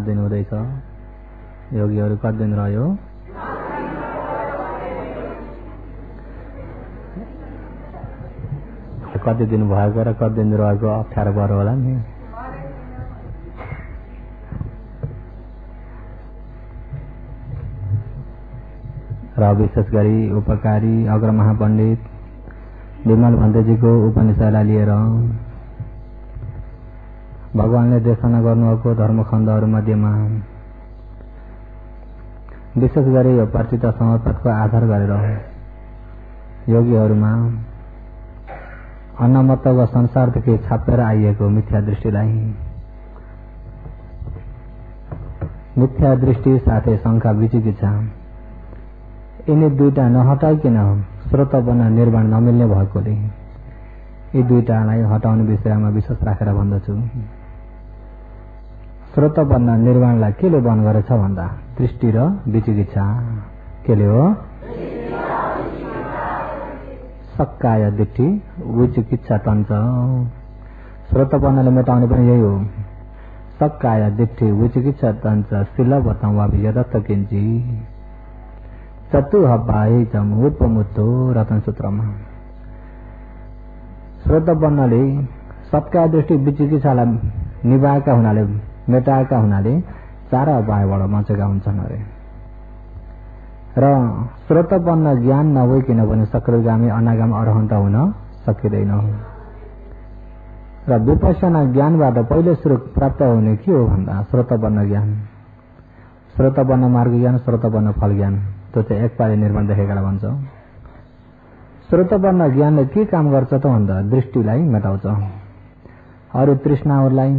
7 दिन हुँदैछ। योगीहरू कति दिन रह्यो? कति दिन भएको र कति दिन रहेको अप्ठ्यारो पर्यो होला नि। र विशेष गरी उपकारी अग्र महापण्डित विमल भन्तेजीको उपनिषदलाई लिएर भगवानले देशना गर्नुभएको धर्मखण्डहरू मध्येमा विशेष गरी यो परिचित समर्पणको आधार गरेर योगीहरूमा अन्नमत्तको संसारदेखि छापेर आइएको मिथ्या दृष्टि साथै शंका विचिकित्सा यिनी दुईटा नहटाइकन स्रोतपन्न निर्माण नमिल्ने भएकोले यी दुईटालाई हटाउने विषयमा विश्वास राखेर भन्दछु। स्रोतपन्न निर्माणलाई केले बन्द गरेछ भन्दा दृष्टि र विचिकित्सा। केले हो? सक्काय दृष्टि विचिकित्सा तन्च। स्रोतपन्नले मेटाउने पनि यही हो। सक्काय दृष्टि विचिकित्सा तन्च शिलवतम वा यदत्त किञ्ची चतुहपाए जम उपमुत्तो रतन सूत्रमा। स्रोतपन्नले सक्काय दृष्टि विचिकित्सालाई निभाएका हुनाले मेटाएका हुनाले 4 अपायबाट बचेका हुन्छन् अरे। र स्रोतपन्न ज्ञान नभइकन पनि सक्रियगामी अनागामी अरहन्त हुन सकिँदैन। र विपश्यना ज्ञानबाट पहिले सुरु प्राप्त हुने के हो भन्दा स्रोतपन्न ज्ञान, स्रोतपन्न मार्ग ज्ञान, स्रोतपन्न फल ज्ञान। त्यो चाहिँ एकपाले निर्माण देखेकालाई भन्छ। स्रोतपन्न ज्ञानले के काम गर्छ त भन्दा दृष्टिलाई मेटाउँछ। अरू तृष्णाहरूलाई,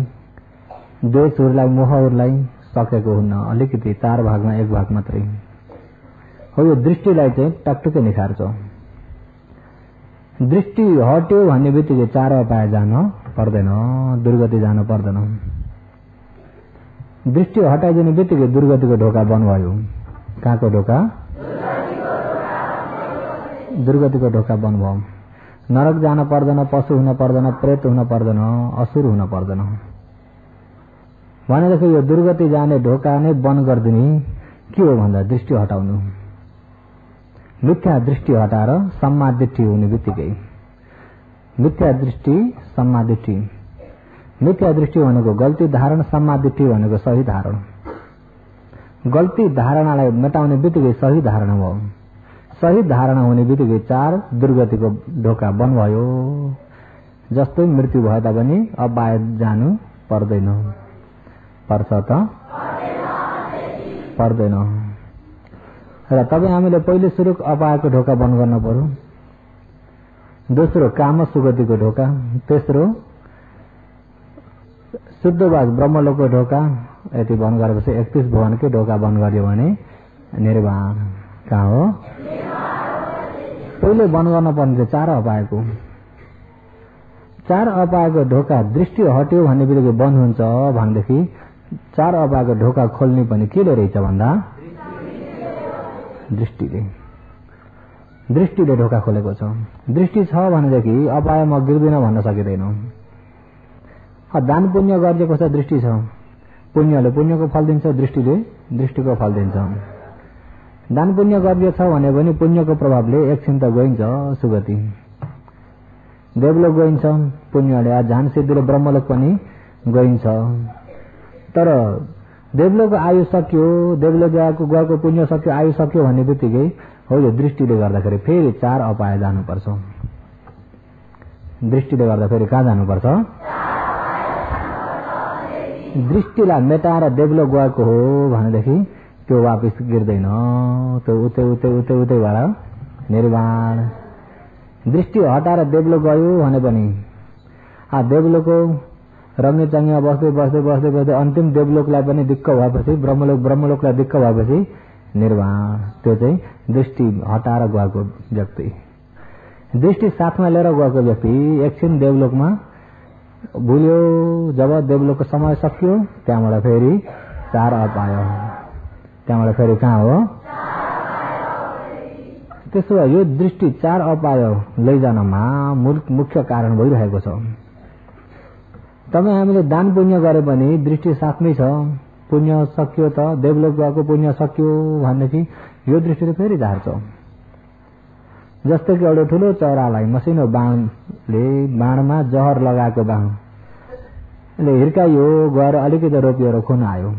द्वेषहरूलाई, मोहहरूलाई सकेको हुन्न। अलिकति 4 भागमा 1 भाग मात्रै हो। यो दृष्टिलाई चाहिँ टकटुकै निखार्छ। दृष्टि हट्यो भन्ने बित्तिकै 4 अपाय जान पर्दैन, दुर्गति जान पर्दैन। दृष्टि हटाइदिने बित्तिकै दुर्गतिको ढोका बन्द भयो। कहाँको ढोका? दुर्गतिको ढोका बन्द भयो। नरक जान पर्दैन, पशु हुन पर्दैन, प्रेत हुन पर्दैन, असुर हुन पर्दैन। भनेदेखि यो दुर्गति जाने ढोका नै बन्द गरिदिने के हो भन्दा दृष्टि हटाउनु। मिथ्या दृष्टि हटाएर सम्मा दृष्टि हुने बित्तिकै मिथ्या दृष्टि सम्मा दृष्टि। मिथ्या दृष्टि भनेको गल्ती धारणा, सम्मा दृष्टि भनेको सही धारणा। गल्ती धारणालाई मेटाउने बित्तिकै सही धारणा भयो। सही धारणा हुने बित्तिकै 4 दुर्गतिको ढोका बन्द भयो। जस्तै मृत्यु भए तापनि अपाय जानु पर्दैन। पर्छ त? पर्दैन। र तपाईँ हामीले पहिले सुरु अपायको ढोका बन्द गर्न पर्यो। दोस्रो काम सुगतिको ढोका। तेस्रो शुद्धवास ब्रह्मलोकको ढोका। यति बन्द गरेपछि 31 भवनकै ढोका बन्द गरियो भने निर्वाण। कहाँ हो? पहिले बन्द गर्न पर्ने 4 अपायको। 4 अपायको ढोका दृष्टि हट्यो भन्ने बित्तिकै बन्द हुन्छ भनेदेखि 4 अपायको ढोका खोल्ने पनि केले रहेछ भन्दा दृष्टिले ढोका खोलेको छ। दृष्टि छ भनेदेखि अपाय म गिर्दिन भन्न सकिँदैन। दान पुण्य गरेको छ, दृष्टि छ। पुण्यले पुण्यको फल दिन्छ, दृष्टिले दृष्टिको फल दिन्छ। दान पुण्य गरिएको छ भने पनि पुण्यको प्रभावले एकछिन त गइन्छ सुगति, देवलोक गइन्छ। पुण्यले ध्यान सिद्धिले ब्रह्मलोक पनि गइन्छ। तर देवलोकको आयु सक्यो, देवलोक गएको पुण्य सक्यो, आयु सक्यो भन्ने बित्तिकै हो यो दृष्टिले गर्दाखेरि फेरि 4 अपाय जानुपर्छ। दृष्टिले गर्दा फेरि कहाँ जानुपर्छ? दृष्टिलाई मेटाएर देवलोक गएको हो भनेदेखि त्यो वापिस गिर्दैन। त्यो उतै भएर निर्वाण। दृष्टि हटाएर देवलोक गयो भने पनि देवलोकको रम्य चङ्गीमा बस्दै अन्तिम देवलोकलाई पनि दिक्क भएपछि ब्रह्मलोकलाई दिक्क भएपछि निर्वाण। त्यो चाहिँ दृष्टि हटाएर गएको व्यक्ति। दृष्टि साथमा लिएर गएको व्यक्ति एकछिन देवलोकमा भुल्यो। जब देवलोकको समय सकियो त्यहाँबाट फेरि 4 अपाय। त्यहाँबाट फेरि कहाँ हो? त्यसो भए यो दृष्टि 4 अपाय लैजानमा मुख्य कारण भइरहेको छ। तपाईँ हामीले दान पुण्य गरे पनि दृष्टि साथमै छ, पुण्य सक्यो त देवलोक गएको पुण्य सक्यो भनेदेखि यो दृष्टिले फेरि झार्छ। जस्तै कि एउटा ठुलो चरालाई मसिनो बाणमा जहर लगाएको बाणले हिर्कायो, गएर अलिकति रोपिएर खुन आयो।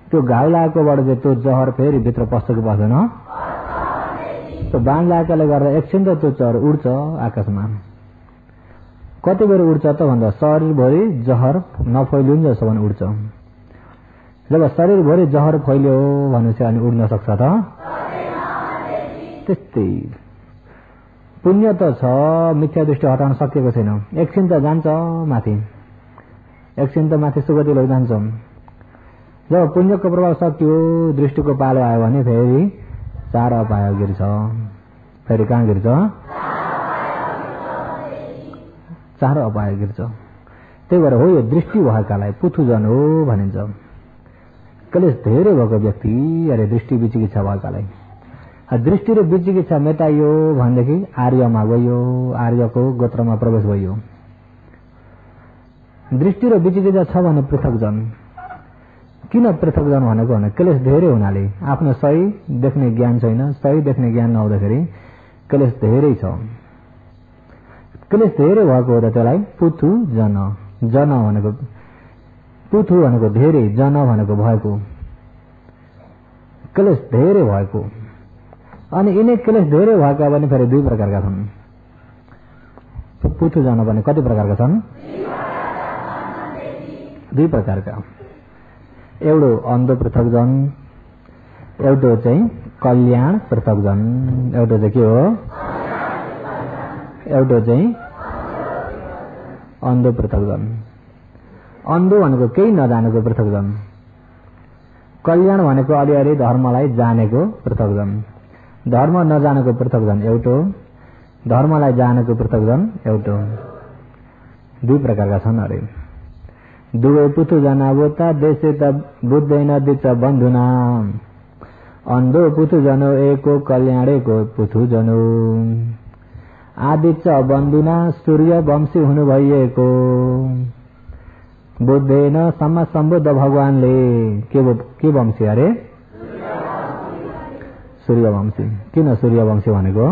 त्यो घाउ लागेकोबाट चाहिँ त्यो जहर फेरि भित्र पस्छ कि पस्दैन? त्यो बाण लागेकाले गर्दा एकछिन त त्यो चरा उड्छ आकाशमा। कति बेर उड्छ त भन्दा शरीरभरि जहर नफैलिउन् जसो उड्छ। जब शरीरभरि जहर फैल्यो भनेपछि अनि उड्न सक्छ त? त्यस्तै पुण्य त छ, मिथ्या दृष्टि हटाउन सकेको छैन। एकछिन त जान्छ माथि, एकछिन त माथि सुगति लैजान्छ। जब पुण्यको प्रभाव सकियो, दृष्टिको पालो आयो भने फेरि 4 अपाय गिर्छ। फेरि कहाँ गिर्छ? 4 अपाय गिर्छ। त्यही भएर हो यो दृष्टि भएकालाई पुथुजन हो भनिन्छ। क्लेश धेरै भएको व्यक्ति अरे दृष्टि विचिकित्सा भएकालाई। दृष्टि र विचिकित्सा मेटाइयो भनेदेखि आर्यमा गयो, आर्यको गोत्रमा प्रवेश भयो। दृष्टि र विचिकित्सा छ भने पृथकजन। किन पृथकजन भनेको भने क्लेश धेरै हुनाले आफ्नो सही देख्ने ज्ञान छैन। सही देख्ने ज्ञान नहुँदाखेरि क्लेश धेरै छ। क्लेश धेरै भएको हो त त्यसलाई पुथु जन। जन भनेको पुथु भनेको धेरै, जन भनेको भएको, क्लेश धेरै भएको। अनि यिनै क्लेश धेरै भएका भने फेरि 2 प्रकारका छन्। पुथु जन भने कति प्रकारका छन्? 2 प्रकारका। एउटो अन्धो पृथकजन, एउटो चाहिँ कल्याण पृथकजन। एउटो चाहिँ के हो? एउटो चाहिँ अन्धो पृथकजन। अन्धो भनेको केही नजानेको पृथकजन। कल्याण भनेको अलिअलि धर्मलाई जानेको पृथकजन। धर्म नजानेको पृथकजन एउटो, धर्मलाई जानेको पृथकजन एउटो। 2 प्रकारका छन् अरे। दुवै पुथु जनावोता देशे त बुझ्दैन दिच बन्धुना। अन्धो पुथु जनो एको, कल्याणेको पुथु जनो। आदिच बन्धुना सूर्य वंशी हुनु भइएको। बुद्धेन सम्म सम्बुद्ध भगवानले के वंशी अरे? सूर्यवंशी। किन सूर्यवंशी भनेको?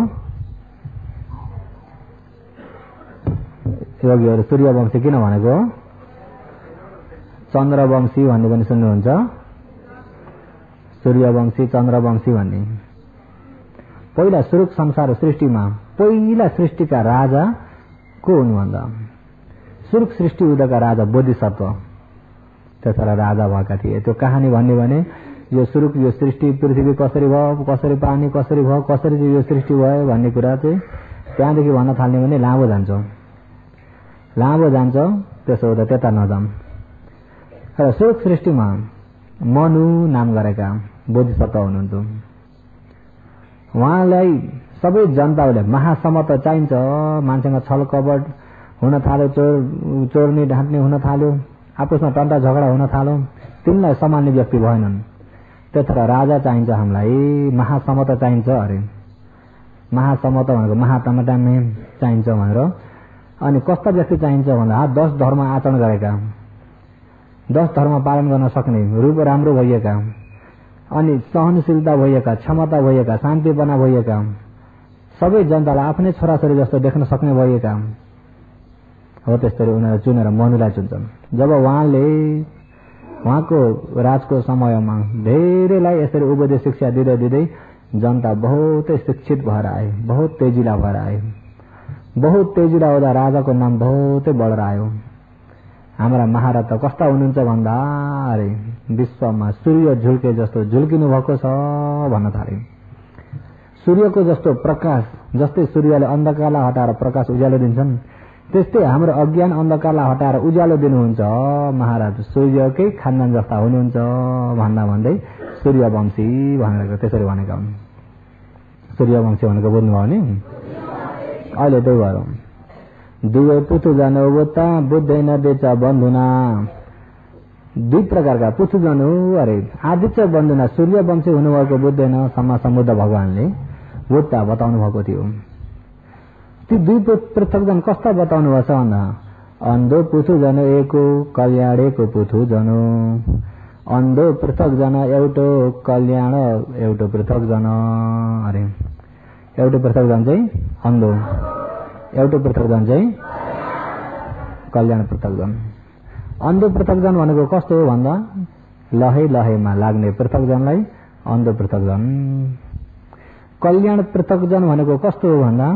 योगीहरू सूर्यवंशी किन भनेको? चन्द्रवंशी भन्ने पनि सुन्नुहुन्छ? सूर्यवंशी, चन्द्रवंशी भन्ने। पहिला सुरुक संसार सृष्टिमा पहिला सृष्टिका राजा को हुनु भन्दा सुरुक सृष्टि हुँदाका राजा बोधिसत्व त्यसरा राजा भएका थिए। त्यो कहानी भन्ने भने यो सुरुक यो सृष्टि पृथ्वी कसरी भयो, कसरी पानी कसरी भयो, कसरी चाहिँ यो सृष्टि भयो भन्ने कुरा चाहिँ त्यहाँदेखि भन्न थाल्ने भने लामो जान्छ। त्यसो हुँदा त्यता नजाम। र सुरुक सृष्टिमा मनु नाम गरेका बोधिसत्व हुनुहुन्थ्यो। उहाँलाई सबै जनताले महासमत चाहिन्छ। मान्छेमा छल कपट हुन थाल्यो, चोर्नी ढाँट्ने हुन थाल्यो, आपसमा टन्टा झगडा हुन थाल्यो। तिनलाई सामान्य व्यक्ति भएनन्। त्यतिखेर राजा चाहिन्छ, हामीलाई महासमत चाहिन्छ अरे। महासमत भनेको महाटमाटामे चाहिन्छ भनेर। अनि कस्ता व्यक्ति चाहिन्छ भन्दा 10 धर्म आचरण गरेका, 10 धर्म पालन गर्न सक्ने, रूप राम्रो भइएका, अनि सहनशीलता भइएका, क्षमता भइएका, शान्तिपना भइएका, सबै जनतालाई आफ्नै छोराछोरी जस्तो देख्न सक्ने भइएका हो। त्यसरी उनीहरू चुनेर मनुलाई चुन्छन्। जब उहाँले उहाँको राजको समयमा धेरैलाई यसरी उपदेश शिक्षा दिँदै दिँदै जनता बहुतै शिक्षित भएर आए, बहुत तेजिला भएर आए। बहुत तेजिला हुँदा राजाको नाम बहुतै बढेर आयो। हाम्रा महाराज कस्ता हुनुहुन्छ भन्दा अरे विश्वमा सूर्य झुल्के जस्तो झुल्किनु भएको छ भन्न थाले। सूर्यको जस्तो प्रकाश, जस्तै सूर्यले अन्धकारलाई हटाएर प्रकाश उज्यालो दिन्छन्, त्यस्तै हाम्रो अज्ञान अन्धकारलाई हटाएर उज्यालो दिनुहुन्छ महाराज। सूर्यकै खानदान जस्ता हुनुहुन्छ भन्दा भन्दै सूर्यवंशी भनेर त्यसरी भनेका हुन्। सूर्यवंशी भनेको बुझ्नुभयो नि? अहिले त्यही गरौँ। दुवै पुथु जानुभोता बुझ्दैन देच बन्धुना। 2 प्रकारका पुथु जानु अरे। आदित्य बन्धुना सूर्यवंशी हुनुभएको बुझ्दैन सम्म समुद्ध भगवानले बुझ्दा बताउनु भएको थियो। ती 2 पृथकजन कस्ता बताउनु भएको छ भन्दा अन्धो पुथु जनो एको, कल्याणेको पुथु जनो। अन्धो पृथक जन एउटो कल्याण एउटो पृथक जन अरे एउटो पृथक जन चाहिँ अन्धो एउटो पृथक जन चाहिँ कल्याण पृथक जन। अन्धो पृथक जन भनेको कस्तो हो भन्दा लहै लहैमा लाग्ने पृथक जनलाई अन्धो पृथक जन। कल्याण पृथक जन भनेको कस्तो हो भन्दा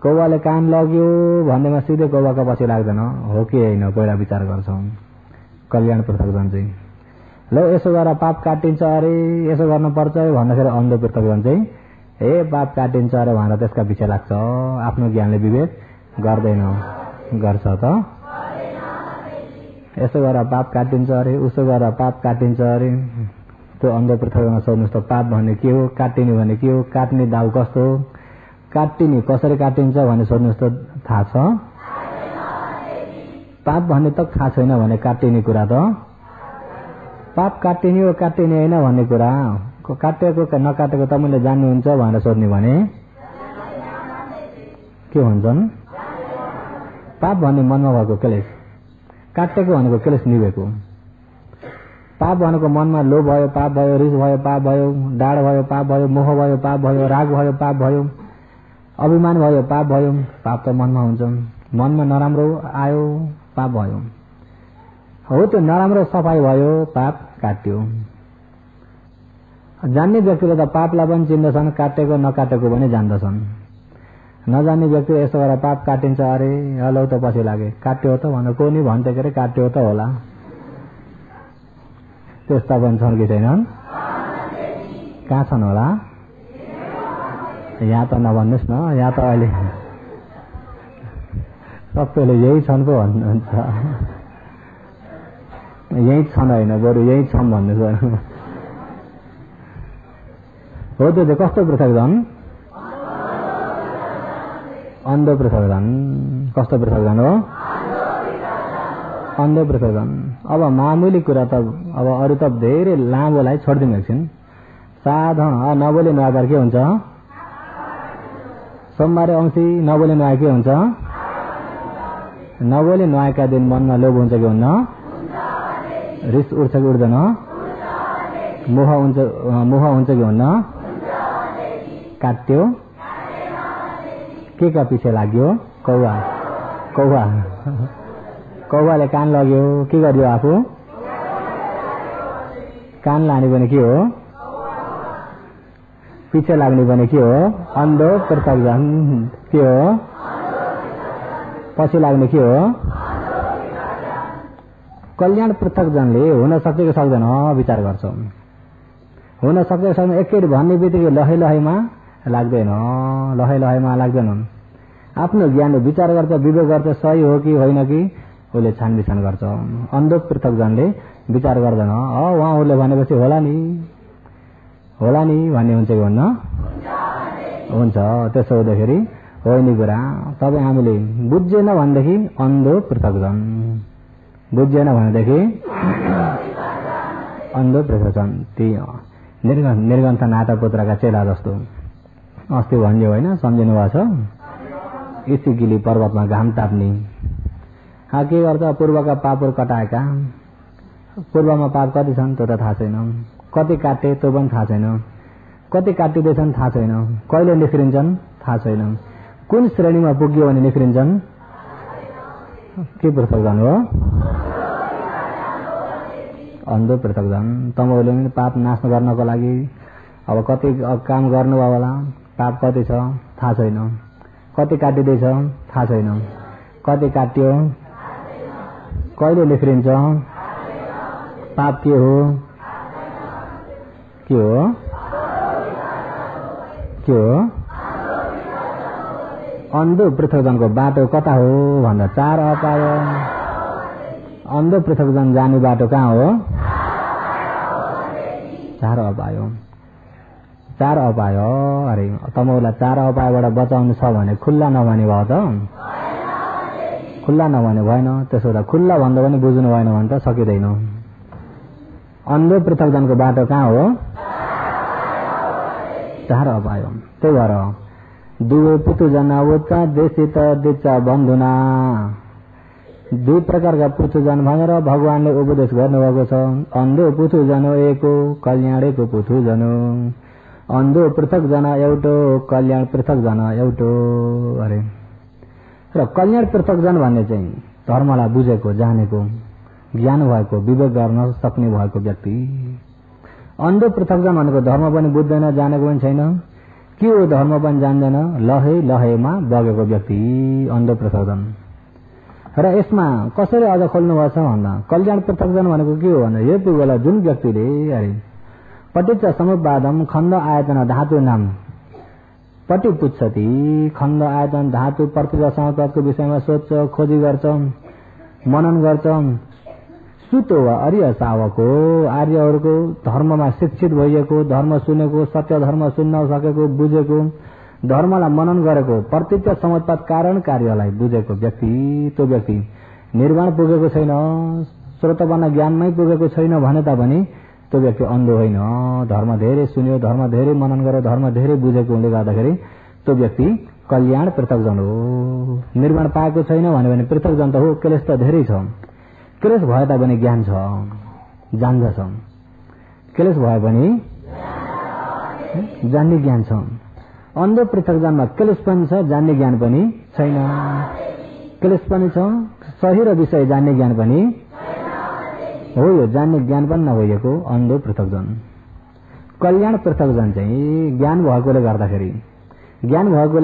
कौवाले कान लग्यो भन्दैमा सिधै कौवाको पछि लाग्दैन हो कि होइन पहिला विचार गर्छौं। कल्याण पृथक जन चाहिँ ल यसो गरेर पाप काटिन्छ अरे यसो गर्न पर्छ भन्दाखेरि अन्धो पृथक जन चाहिँ हे पाप काटिन्छ अरे भनेर त्यसका पछि लाग्छ। आफ्नो ज्ञानले विवेक गर्दैन गर्छ त यसो गरेर पाप काटिन्छ अरे उसो गरेर पाप काटिन्छ अरे त्यो अन्धो पृथक जन सोध्नुहोस् त पाप भन्ने के हो काटिने भने के हो काट्ने दाउ कस्तो हो काटिने कसरी काटिन्छ भने सोध्नुहोस् त थाहा छ? पाप भन्ने त थाहा छैन भने काटिने कुरा त पाप काटिने हो काटिने होइन भन्ने कुरा काटेको नकाटेको तपाईँले जान्नुहुन्छ भनेर सोध्ने भने के भन्छन्? पाप भन्ने मनमा भएको क्लेश काटेको भनेको क्लेश निभेको। पाप भनेको मनमा लोभ भयो पाप भयो रिस भयो पाप भयो डाड भयो पाप भयो मोह भयो पाप भयो राग भयो पाप भयो अभिमान भयो पाप भयो। पाप त मनमा हुन्छ मनमा नराम्रो आयो पाप भयो हो त्यो नराम्रो सफाई भयो पाप काट्यो। जान्ने व्यक्तिले त पापलाई पनि चिन्दछन् काटेको नकाटेको पनि जान्दछन्। नजान्ने व्यक्ति यसो गरेर पाप काटिन्छ अरे हलो त पछि लागे काट्यो त भनेर को नि भन्थे के अरे काट्यो त होला त्यस्ता पनि छन् कि छैनन्? कहाँ छन् होला? यहाँ त नभन्नुहोस् न यहाँ त अहिले सबैले यही छन् पो भन्नुहुन्छ। यही छन् होइन बरु यही छन् भन्नुहोस्। हो त्यो चाहिँ कस्तो पृथक जन? अन्धो पृथक जन। कस्तो पृथक जन हो? अन्धो पृथक जन। अब मामुली कुरा त अब अरू त धेरै लामोलाई छोडिदिनु एकछिन साधारण नबोले नआकार के हुन्छ? सोमबारे औँसी नबोले नआए के हुन्छ? नबोले नआएका दिन मनमा लोभ हुन्छ कि हुन्न? रिस उठ्छ कि उठ्दैन? मोह हुन्छ कि हुन्न? काट्यो के का पछि लाग्यो? कौवा कौवा कौवाले कान लग्यो के गर्यो आफू? कान लाने पनि के हो? पछि लाग्ने पनि के हो? अन्धो पृथक जन। के हो? पछि लाग्ने के हो? कल्याण पृथक जनले हुन सक्छ कि सक्दैन विचार गर्छ। हुन सक्छ कि सक्दैन एकैचोटि भन्ने बित्तिकै लहै लहैमा लाग्दैन लहै लहैमा लाग्दैन। आफ्नो ज्ञानले विचार गर्छ विवेक गर्छ सही हो कि होइन कि उसले छानबिछान गर्छ। अन्धो पृथक जनले विचार गर्दैन उहाँहरूले भनेपछि होला नि भन्ने हुन्छ कि हुन्न? हुन्छ। त्यसो हुँदाखेरि होइन कुरा तपाईँ हामीले बुझेन भनेदेखि अन्धो पृथक जन बुझेन भनेदेखि अन्धो पृथक जन। त्यही निर्गन्थ नाता पुत्रका चेला जस्तो अस्ति भन्यो होइन सम्झिनु भएको छ? इसिगिली पर्वतमा घाम ताप्ने के गर्छ? पूर्वका पापहरू कटाएका पूर्वमा पाप कति छन् त्यो त थाहा छैन कति काटे त्यो पनि थाहा छैन कति काटिँदैछन् थाहा छैन कहिले निख्रिन्छन् थाहा छैन कुन श्रेणीमा पुग्यो भने निख्रिन्छन् के पृथक जन हो? अन्धो पृथक जन। तपाईँहरूले पनि पाप नाश गर्नको लागि अब कति काम गर्नुभयो होला पाप कति छ थाहा छैन कति काटिँदैछ थाहा छैन कति काट्यो कहिले निख्रिन्छ पाप के हो? के हो? के हो? अन्धो पृथक जनको बाटो कता हो भन्दा चार अपाय। अन्धो पृथक जन जाने बाटो कहाँ हो? चार अपाय। चार अपाय अरे तपाईँलाई चार अपायबाट बचाउनु छ भने खुल्ला नभने भयो त? खुल्ला नभने भएन। त्यसो त खुल्ला भन्दा पनि बुझ्नु भएन भने त सकिँदैन। अन्धो पृथक जनको बाटो कहाँ हो? चार अपाय। त्यही भएर दुवै पुतु जना उच्च देशित दिच्चा बन्धुना दुई प्रकारका पुथुजन भनेर भगवानले उपदेश गर्नुभएको छ। अन्धो पुथुजन एको, कल्याणेको पुथुजन। अन्धो पृथक जन एउटो, कल्याण पृथक जन एउटो। अरे र कल्याण पृथक जन भन्ने चाहिँ धर्मलाई बुझेको, जानेको, ज्ञान भएको, विवेक गर्न सक्ने भएको व्यक्ति। अन्धो पृथक जन भनेको धर्म पनि बुझ्दैन, जानेको पनि छैन, के हो धर्म पनि जान्दैन, लहे लहेमा बगेको व्यक्ति अन्धो पृथक जन। र यसमा कसरी अझ खोल्नुभएको छ भन्दा कल्याण पृथकजन भनेको के हो भन्दा यति बेला जुन व्यक्तिले अरे पटिच्च समुपादम खण्ड आयतन धातु नाम पटि पुच्छति, खण्ड आयतन धातु प्रतिभा समापदको विषयमा सोध्छ, खोजी गर्छ, मनन गर्छ, सुतो वा अर्य सावको, आर्यहरूको धर्ममा शिक्षित भइएको, धर्म सुनेको, सत्य धर्म सुन्न सकेको, बुझेको, धर्मलाई मनन गरेको, प्रत्यक्ष समुत्पाद कारण कार्यलाई बुझेको व्यक्ति, त्यो व्यक्ति निर्वाण पुगेको छैन, श्रोतपन्न ज्ञानमै पुगेको छैन भने तापनि त्यो व्यक्ति अन्धो होइन। धर्म धेरै सुन्यो, धर्म धेरै मनन गर्यो, धर्म धेरै बुझेको हुँदै गर्दाखेरि त्यो व्यक्ति कल्याण पृथकजन हो। निर्वाण पाएको छैन भने पृथकजन त हो, क्लेश त धेरै छ, क्लेश भए तापनि ज्ञान छ, जान्दछ, क्लेश भए पनि जान्ने ज्ञान छ। अन्धो पृथकजनमा क्लेश पनि छ, जान्ने ज्ञान पनि छैन, क्लेश पनि छ, सही र विषय जान्ने ज्ञान पनि हो, यो जान्ने ज्ञान पनि नभएको अन्धो पृथकजन। कल्याण पृथकजन चाहिँ ज्ञान भएकोले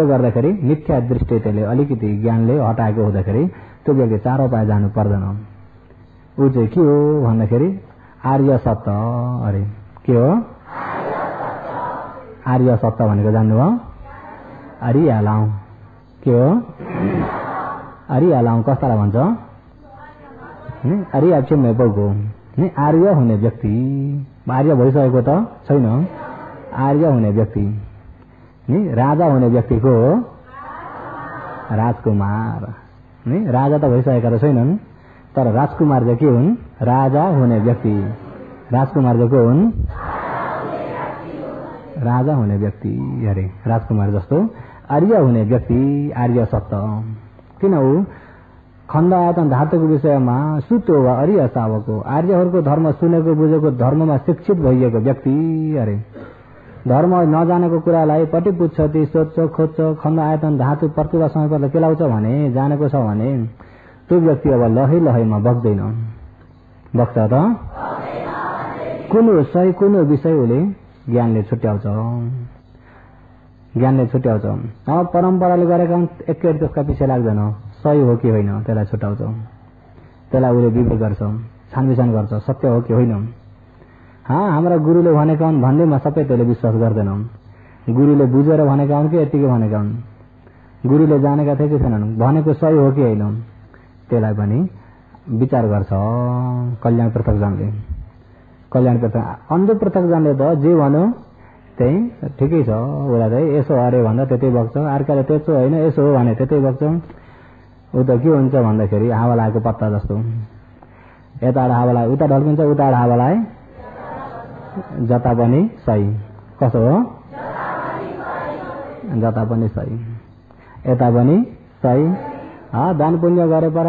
गर्दाखेरि मिथ्या दृष्टि त्यसले अलिकति ज्ञानले हटाएको हुँदाखेरि त्यो व्यक्ति चारो पाए जानु पर्दैन। ऊ चाहिँ के हो भन्दाखेरि आर्य सत्य। अरे के हो आर्य सत्य भनेको जान्नुभयो? अरियालाउ के हो? अरियालाउ कस्तालाई भन्छ? अरिया चाहिँ बोको नि आर्य हुने व्यक्ति, आर्य भइसकेको त छैन, आर्य हुने व्यक्ति नि राजा हुने व्यक्तिको राजकुमार नि, राजा त भइसकेका त छैनन् तर राजकुमार चाहिँ के हुन्? राजा हुने व्यक्ति। राजकुमार चाहिँ को हुन्? राजा हुने व्यक्ति। अरे राजकुमार जस्तो आर्य हुने व्यक्ति आर्य सत्य। किन हो? खण्ड आयतन धातुको विषयमा सुतो वा अर्य सावको, आर्यहरूको धर्म सुनेको, बुझेको, धर्ममा शिक्षित भइएको व्यक्ति। अरे धर्म नजानेको कुरालाई पटि पुच्छति, सोध्छ, खोज्छ, खण्ड आयतन धातु प्रतिभा समय केलाउँछ भने, जानेको छ भने त्यो व्यक्ति अब लहै लहैमा बग्दैन। बग्छ त? कुनै सही कुनै विषय उसले ज्ञानले छुट्याउँछ, ज्ञानले छुट्याउँछ। अब परम्पराले गरेका एकैचोटि त्यसका पछि लाग्दैन, सही हो कि होइन त्यसलाई छुट्याउँछ, त्यसलाई उसले विवेक गर्छ, छानबिछान गर्छ, सत्य हो कि होइन। हाम्रा गुरुले भनेका हुन् भन्दैमा सबै त्यसले विश्वास गर्दैनौँ। गुरुले बुझेर भनेका हुन् कि यतिकै भनेका हुन्, गुरुले जानेका थिए कि छैनन्, भनेको सही हो कि होइन त्यसलाई पनि विचार गर्छ कल्याण पृथकजनले। कल्याण पृथक अन्धो पृथकजनले त जे भन्यो त्यही ठिकै छ, उसलाई चाहिँ यसो अरे भन्दा त्यतै बग्छ, अर्काले त्यसो होइन यसो हो भने त्यतै बग्छ। ऊ त के हुन्छ भन्दाखेरि हावा लागेको पत्ता जस्तो, यताबाट हावालाई उता ढल्किन्छ, उताबाट हावालाई जता पनि सही। कसो हो? जता पनि सही, यता पनि सही। दान पुण्य गरे पर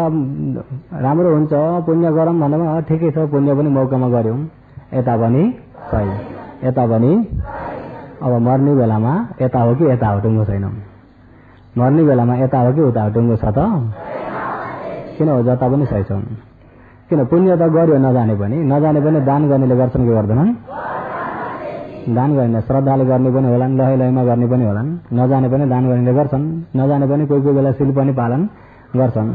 राम्रो हुन्छ, पुण्य गरौँ भन्दा ठिकै छ, पुण्य पनि मौकामा गऱ्यौँ, यता पनि सही, यता पनि। अब मर्ने बेलामा यता हो कि यता हो टुङ्गो छैन, मर्ने बेलामा यता हो कि उता हो टुङ्गो छ त? किन हो? जता पनि सही छ। किन? पुण्य त गर्यो नजाने पनि दान गर्नेले गर्छन् कि गर्दैनन्? दान गर्ने श्रद्धाले गर्ने पनि होलान्, लहै लहैमा गर्ने पनि होलान्, नजाने पनि दान गर्नेले गर्छन्, नजाने पनि कोही कोही बेला सिल पनि पालन गर्छन्।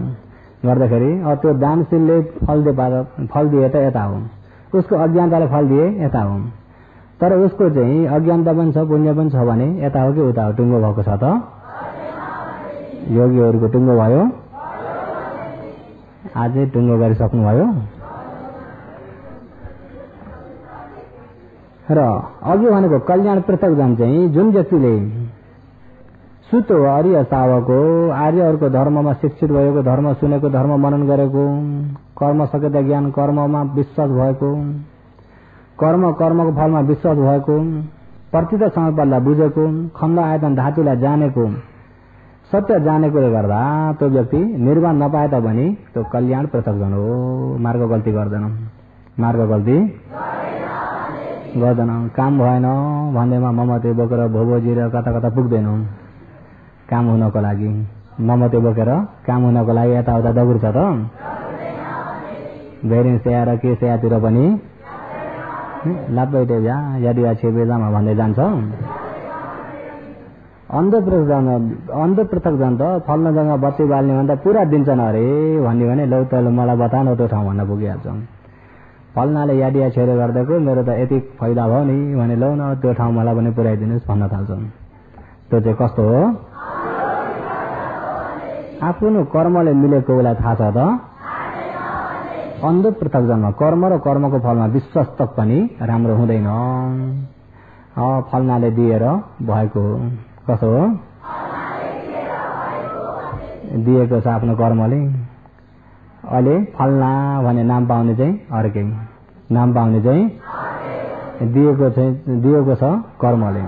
गर्दाखेरि अब त्यो दानशीलले फल दिए त यता हो, उसको अज्ञानताले फल दिए यता हो। तर उसको चाहिँ अज्ञानता पनि छ, पुण्य पनि छ भने यता हो कि उता हो टुङ्गो भएको छ त? योगीहरूको टुङ्गो भयो, आजै टुङ्गो गरिसक्नुभयो। र अघि भनेको कल्याण पृथकजन चाहिँ जुन व्यक्तिले सुतो अर्य सावको, आर्यहरूको धर्ममा शिक्षित भएको, धर्म सुनेको, धर्म मनन गरेको, कर्म सकेता ज्ञान, कर्ममा विश्वास भएको, कर्मको फलमा विश्वास भएको, प्रतिष्ठा समयपाललाई बुझेको, खण्ड आयतन धातुलाई जानेको, सत्य जानेकोले गर्दा त्यो व्यक्ति निर्वाण नपाए तापनि त्यो कल्याण पृथकजन हो। मार्ग गल्ती गर्दैन, मार्ग गल्ती गर्दैन। काम भएन भन्दैमा ममते बोकेर भोभोजिएर कता कता पुग्दैनौँ काम हुनको लागि। ममते बोकेर काम हुनको लागि यताउता दगुर्छ त भेरी स्याहार के स्याहातिर पनि लाभैटे जा यदि छेबेजामा भन्दै जान्छ। अन्ध पृथकजन त फल्न जग्गा बत्ती बाल्ने भन्दा पुरा दिन्छन् अरे भन्यो भने लौ त मलाई बता न त्यो ठाउँ भन्न पुगिहाल्छ। फल्नाले याडिया छेरे गरिदिएको मेरो त यति फाइदा भयो नि भने लौ न त्यो ठाउँ मलाई पनि पुर्याइदिनुहोस् भन्न थाल्छन्। त्यो चाहिँ कस्तो हो? आफ्नो कर्मले मिलेको उसलाई थाहा छ त। अन्ध पृथकजनमा कर्म र कर्मको फलमा विश्वास तक पनि राम्रो हुँदैन। फल्नाले दिएर भएको कसो हो? दिएको छ आफ्नो कर्मले। अहिले फल्ना भने नाम पाउने चाहिँ अर्कै, नाम पाउने चाहिँ दिएको छ कर्मले।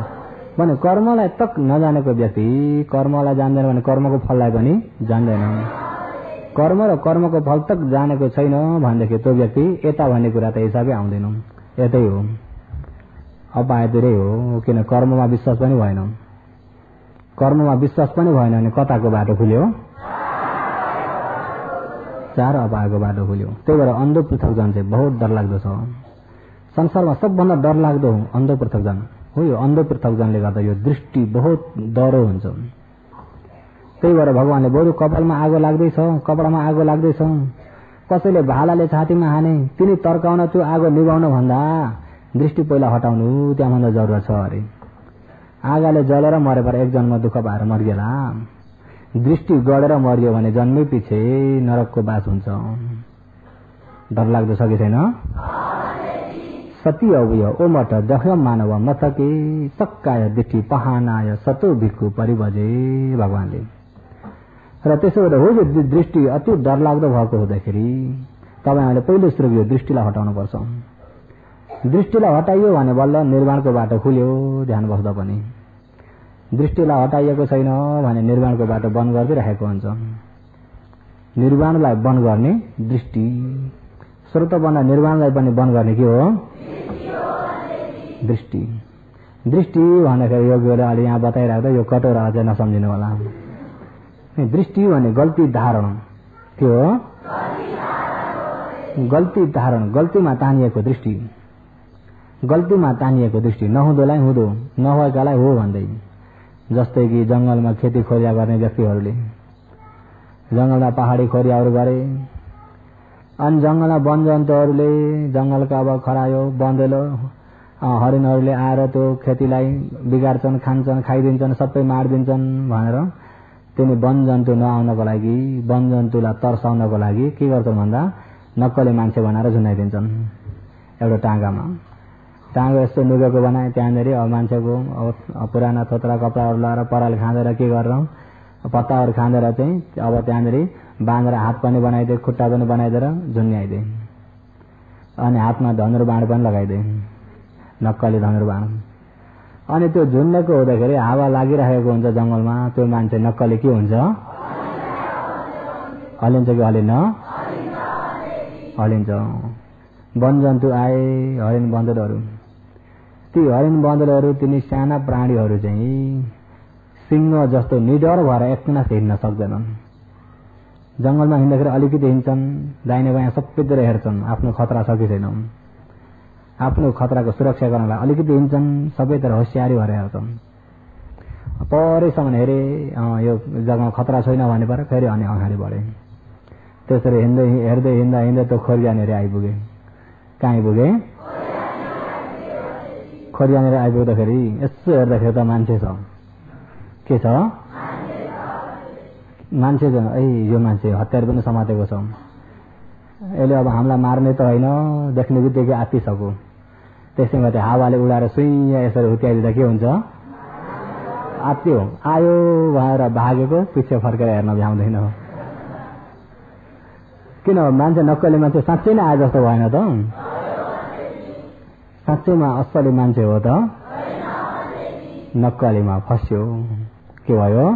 भने कर्मलाई तक नजानेको व्यक्ति कर्मलाई जान्दैन भने कर्मको फललाई पनि जान्दैन। कर्म र कर्मको फल तक जानेको छैन भनेदेखि त्यो व्यक्ति यता भन्ने कुरा त हिसाबै आउँदैन। यतै हो, अपायतिरै हो। किन कर्ममा विश्वास पनि भएन। कर्ममा विश्वास पनि भएन भने कताको बाटो खुल्यो? चार अपायको बाटो खुल्यो। त्यही भएर अन्ध पृथकजन चाहिँ बहुत डरलाग्दो छ। संसारमा सबभन्दा डरलाग्दो अन्ध पृथकजन हो। यो अन्ध पृथकजनले गर्दा यो दृष्टि बहुत डह्रो हुन्छ। त्यही भएर भगवानले बरु कपालमा आगो लाग्दैछ, कपडामा आगो लाग्दैछ, कसैले भालाले छातीमा हाने तिनी तर्काउन त्यो आगो निभाउन भन्दा दृष्टि पहिला हटाउनु त्यहाँभन्दा जरुरत छ अरे। आगाले जलेर मरेपर एक जन्म दुःख पाएर मर्गेला। दृष्टि गढेर मरियो भने जन्मै पछि नरकको बास हुन्छ। डरलाग्दो छ कि छैन? सती अवय ओमट दह्य मानव मथके सक्काय दृष्टि पहानाय सतो भिक्खु परिभजे भगवानले। र त्यसो भएर हो यो दृष्टि अति डरलाग्दो भएको हुँदाखेरि तपाईँहरूले पहिलो सुरु यो दृष्टिलाई हटाउनु पर्छ। दृष्टिलाई हटाइयो भने बल्ल निर्वाणको बाटो खुल्यो। ध्यान बस्दा पनि दृष्टिलाई हटाइएको छैन भने निर्वाणको बाटो बन्द गरिदिइरहेको हुन्छ। निर्वाणलाई बन्द गर्ने दृष्टि, स्रोतभन्दा निर्वाणलाई पनि बन्द गर्ने के हो? दृष्टि। दृष्टि भन्दाखेरि योगीले अलि यहाँ बताइराख्दा यो कटोरा अझै नसम्झिनु होला। दृष्टि भने गल्ती धारण के हो? गल्ती धारण, गल्तीमा तानिएको दृष्टि। गल्तीमा तानिएको दृष्टि, नहुँदोलाई हुँदो, नभएकालाई हो भन्दै। जस्तै कि जंगलमा खेती खोरिया गर्ने व्यक्तिहरूले जंगलमा पहाडी खोरियाहरू गरे अनि जंगलमा वन जन्तुहरूले जंगलका अब खरायो बन्देलो हरिणहरूले आएर त्यो खेतीलाई बिगार्छन्, खान्छन्, खाइदिन्छन्, सबै मारिदिन्छन् भनेर तिनी वन जन्तु नआउनको लागि, वन जन्तुलाई तर्साउनको लागि के गर्छन् भन्दा नक्कली मान्छे बनाएर झुन्डाइदिन्छन्। एउटा टाँगामा टाँगो यस्तो नुगेको बनाए त्यहाँनिर अब मान्छेको पुराना थोत्रा कपडाहरू लगाएर पराल खाँदेर के गरेर पत्ताहरू खाँदेर चाहिँ अब त्यहाँनिर बाँधेर हात पनि बनाइदिए, खुट्टा पनि बनाइदिएर झुन्ड्याइदिए। अनि हातमा धनुर्बाण पनि लगाइदिए, नक्कली धनुर्बाण। अनि त्यो झुन्डेको हुँदाखेरि हावा लागिरहेको हुन्छ जंगलमा, त्यो मान्छे नक्कली के हुन्छ? हलिन्छ कि हलिन्न? हलिन्छ। वन जन्तु आए, हरिण बन्दरहरू। ती हरिण बन्दरहरू तिनी साना प्राणीहरू चाहिँ सिंह जस्तो निडर भएर एकनास हिँड्न सक्दैनन्। जंगलमा हिँड्दाखेरि अलिकति हिँड्छन्, दाहिने बायाँ सबैतिर हेर्छन् आफ्नो खतरा छ कि छैन। आफ्नो खतराको सुरक्षा गर्नलाई अलिकति हिँड्छन्, सबैतिर होसियारी भएर हेर्छन्। परैसम्म हेरे यो जग्गामा खतरा छैन भने पर फेरि अनि अगाडि बढे। त्यसरी हिँड्दै हेर्दै हिँड्दा हिँड्दै त्यो खोरियानेर आइपुगे। कहाँ आइपुगे? खोरियानेर आइपुग्दाखेरि यसो हेर्दाखेरि त मान्छे छ। के छ? मान्छे छ। यो मान्छे हतियार पनि समातेको छ। यसले अब हामीलाई मार्ने त होइन, देख्ने बित्तिकै आत्तिसक्यो। त्यसै गरी हावाले उडाएर सुइया यसरी हुत्याइदिँदा के हुन्छ? आत्तियो। आयो भनेर भागेको पछि फर्केर हेर्न भ्याउँदैन। किन मान्छे नक्कली मान्छे साँच्चै नै आए जस्तो भएन त? साँच्चैमा असली मान्छे हो त? नक्कलीमा फस्यो। के भयो?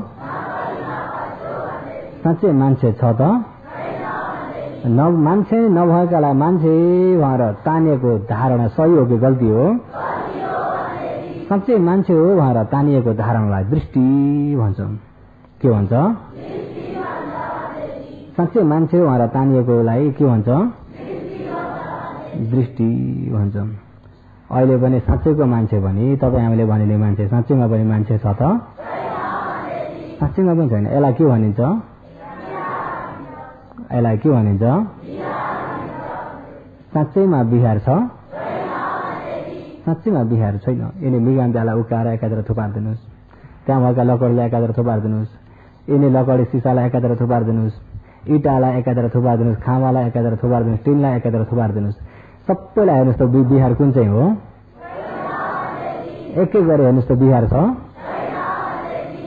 साँच्चै मान्छे छ त मान्छे नभएकालाई मान्छे भनेर तानिएको धारणा सही हो कि गल्ती हो? साँच्चै मान्छे हो भनेर तानिएको धारणालाई दृष्टि भन्छौँ। के भन्छ? साँच्चै मान्छे हो भनेर तानिएकोलाई के भन्छ? दृष्टि भन्छौँ। अहिले पनि साँच्चैको मान्छे भने तपाईँ हामीले भनिने मान्छे साँच्चैमा पनि मान्छे छ त? साँच्चैमा पनि छैन। यसलाई के भनिन्छ? यसलाई के भनिन्छ? साँच्चैमा बिहार छ, साँच्चैमा बिहार छैन। यिनी मृगान्डालाई उकाएर एकातिर थुपारिदिनुहोस्, त्यहाँ भएका लकडीलाई एकातिर थुपारिदिनुहोस्, यिनी लकडी सिसालाई एकातिर थुपारिदिनुहोस्, इँटालाई एकातिर थुपारिदिनुहोस्, खामालाई एकातिर थुपारिदिनुहोस्, टिनलाई एकातिर थुपारिदिनुहोस्, सबैलाई हेर्नुहोस् त बिहार कुन चाहिँ हो? एक एक गरी हेर्नुहोस् त बिहार छ।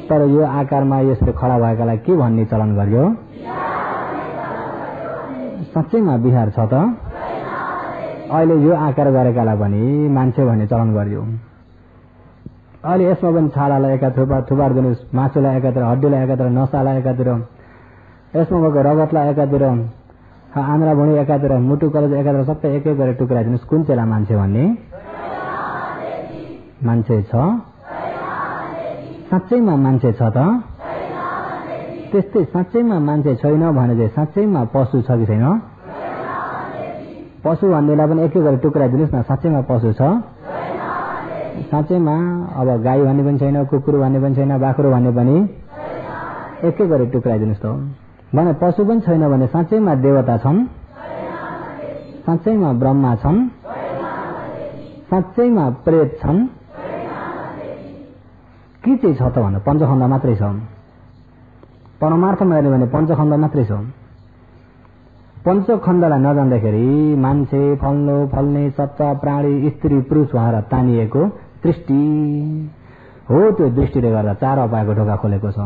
तर यो आकारमा यसरी खडा भएकालाई के भन्ने चलन गर्यो? साँच्चैमा बिहार छ त? अहिले यो आकार गरेकालाई पनि मान्छे भन्ने चलन गर्यो। अहिले यसमा पनि छालालाई एकातिर थुपारिदिनुहोस्, मासुलाई एकातिर, हड्डीलाई एकातिर, नसालाई एकातिर, यसमा भएको रगतलाई एकातिर, आन्द्रा भुँडी एकातिर, मुटु कलेज एकातिर, सबै एक एक गरी टुक्राइदिनुहोस्। कुन चाहिँलाई मान्छे भन्ने? मान्छे छ? साँच्चैमा मान्छे छ त? त्यस्तै साँच्चैमा मान्छे छैन भने चाहिँ साँच्चैमा पशु छ कि छैन? पशु भन्नेलाई पनि एक एक गरी टुक्राइदिनुहोस् न। साँच्चैमा पशु छ? साँच्चैमा अब गाई भन्ने पनि छैन, कुकुर भन्ने पनि छैन, बाख्रो भन्ने पनि एक एक गरी टुक्राइदिनुहोस् त। भने पशु पनि छैन भने साँच्चैमा देवता छन्? साँच्चैमा ब्रह्मा छन्? साँच्चैमा प्रेत छन्? के चाहिँ छ त भन्दा पञ्चखण्ड मात्रै छ। परमार्थमा हेर्ने भने पञ्चखण्ड मात्रै छ। पञ्चखण्डलाई नजान्दाखेरि मान्छे, फल्नु फल्ने, सच्चा प्राणी, स्त्री पुरुष भएर तानिएको दृष्टि हो। त्यो दृष्टिले गर्दा 4 अपायको ढोका खोलेको छ।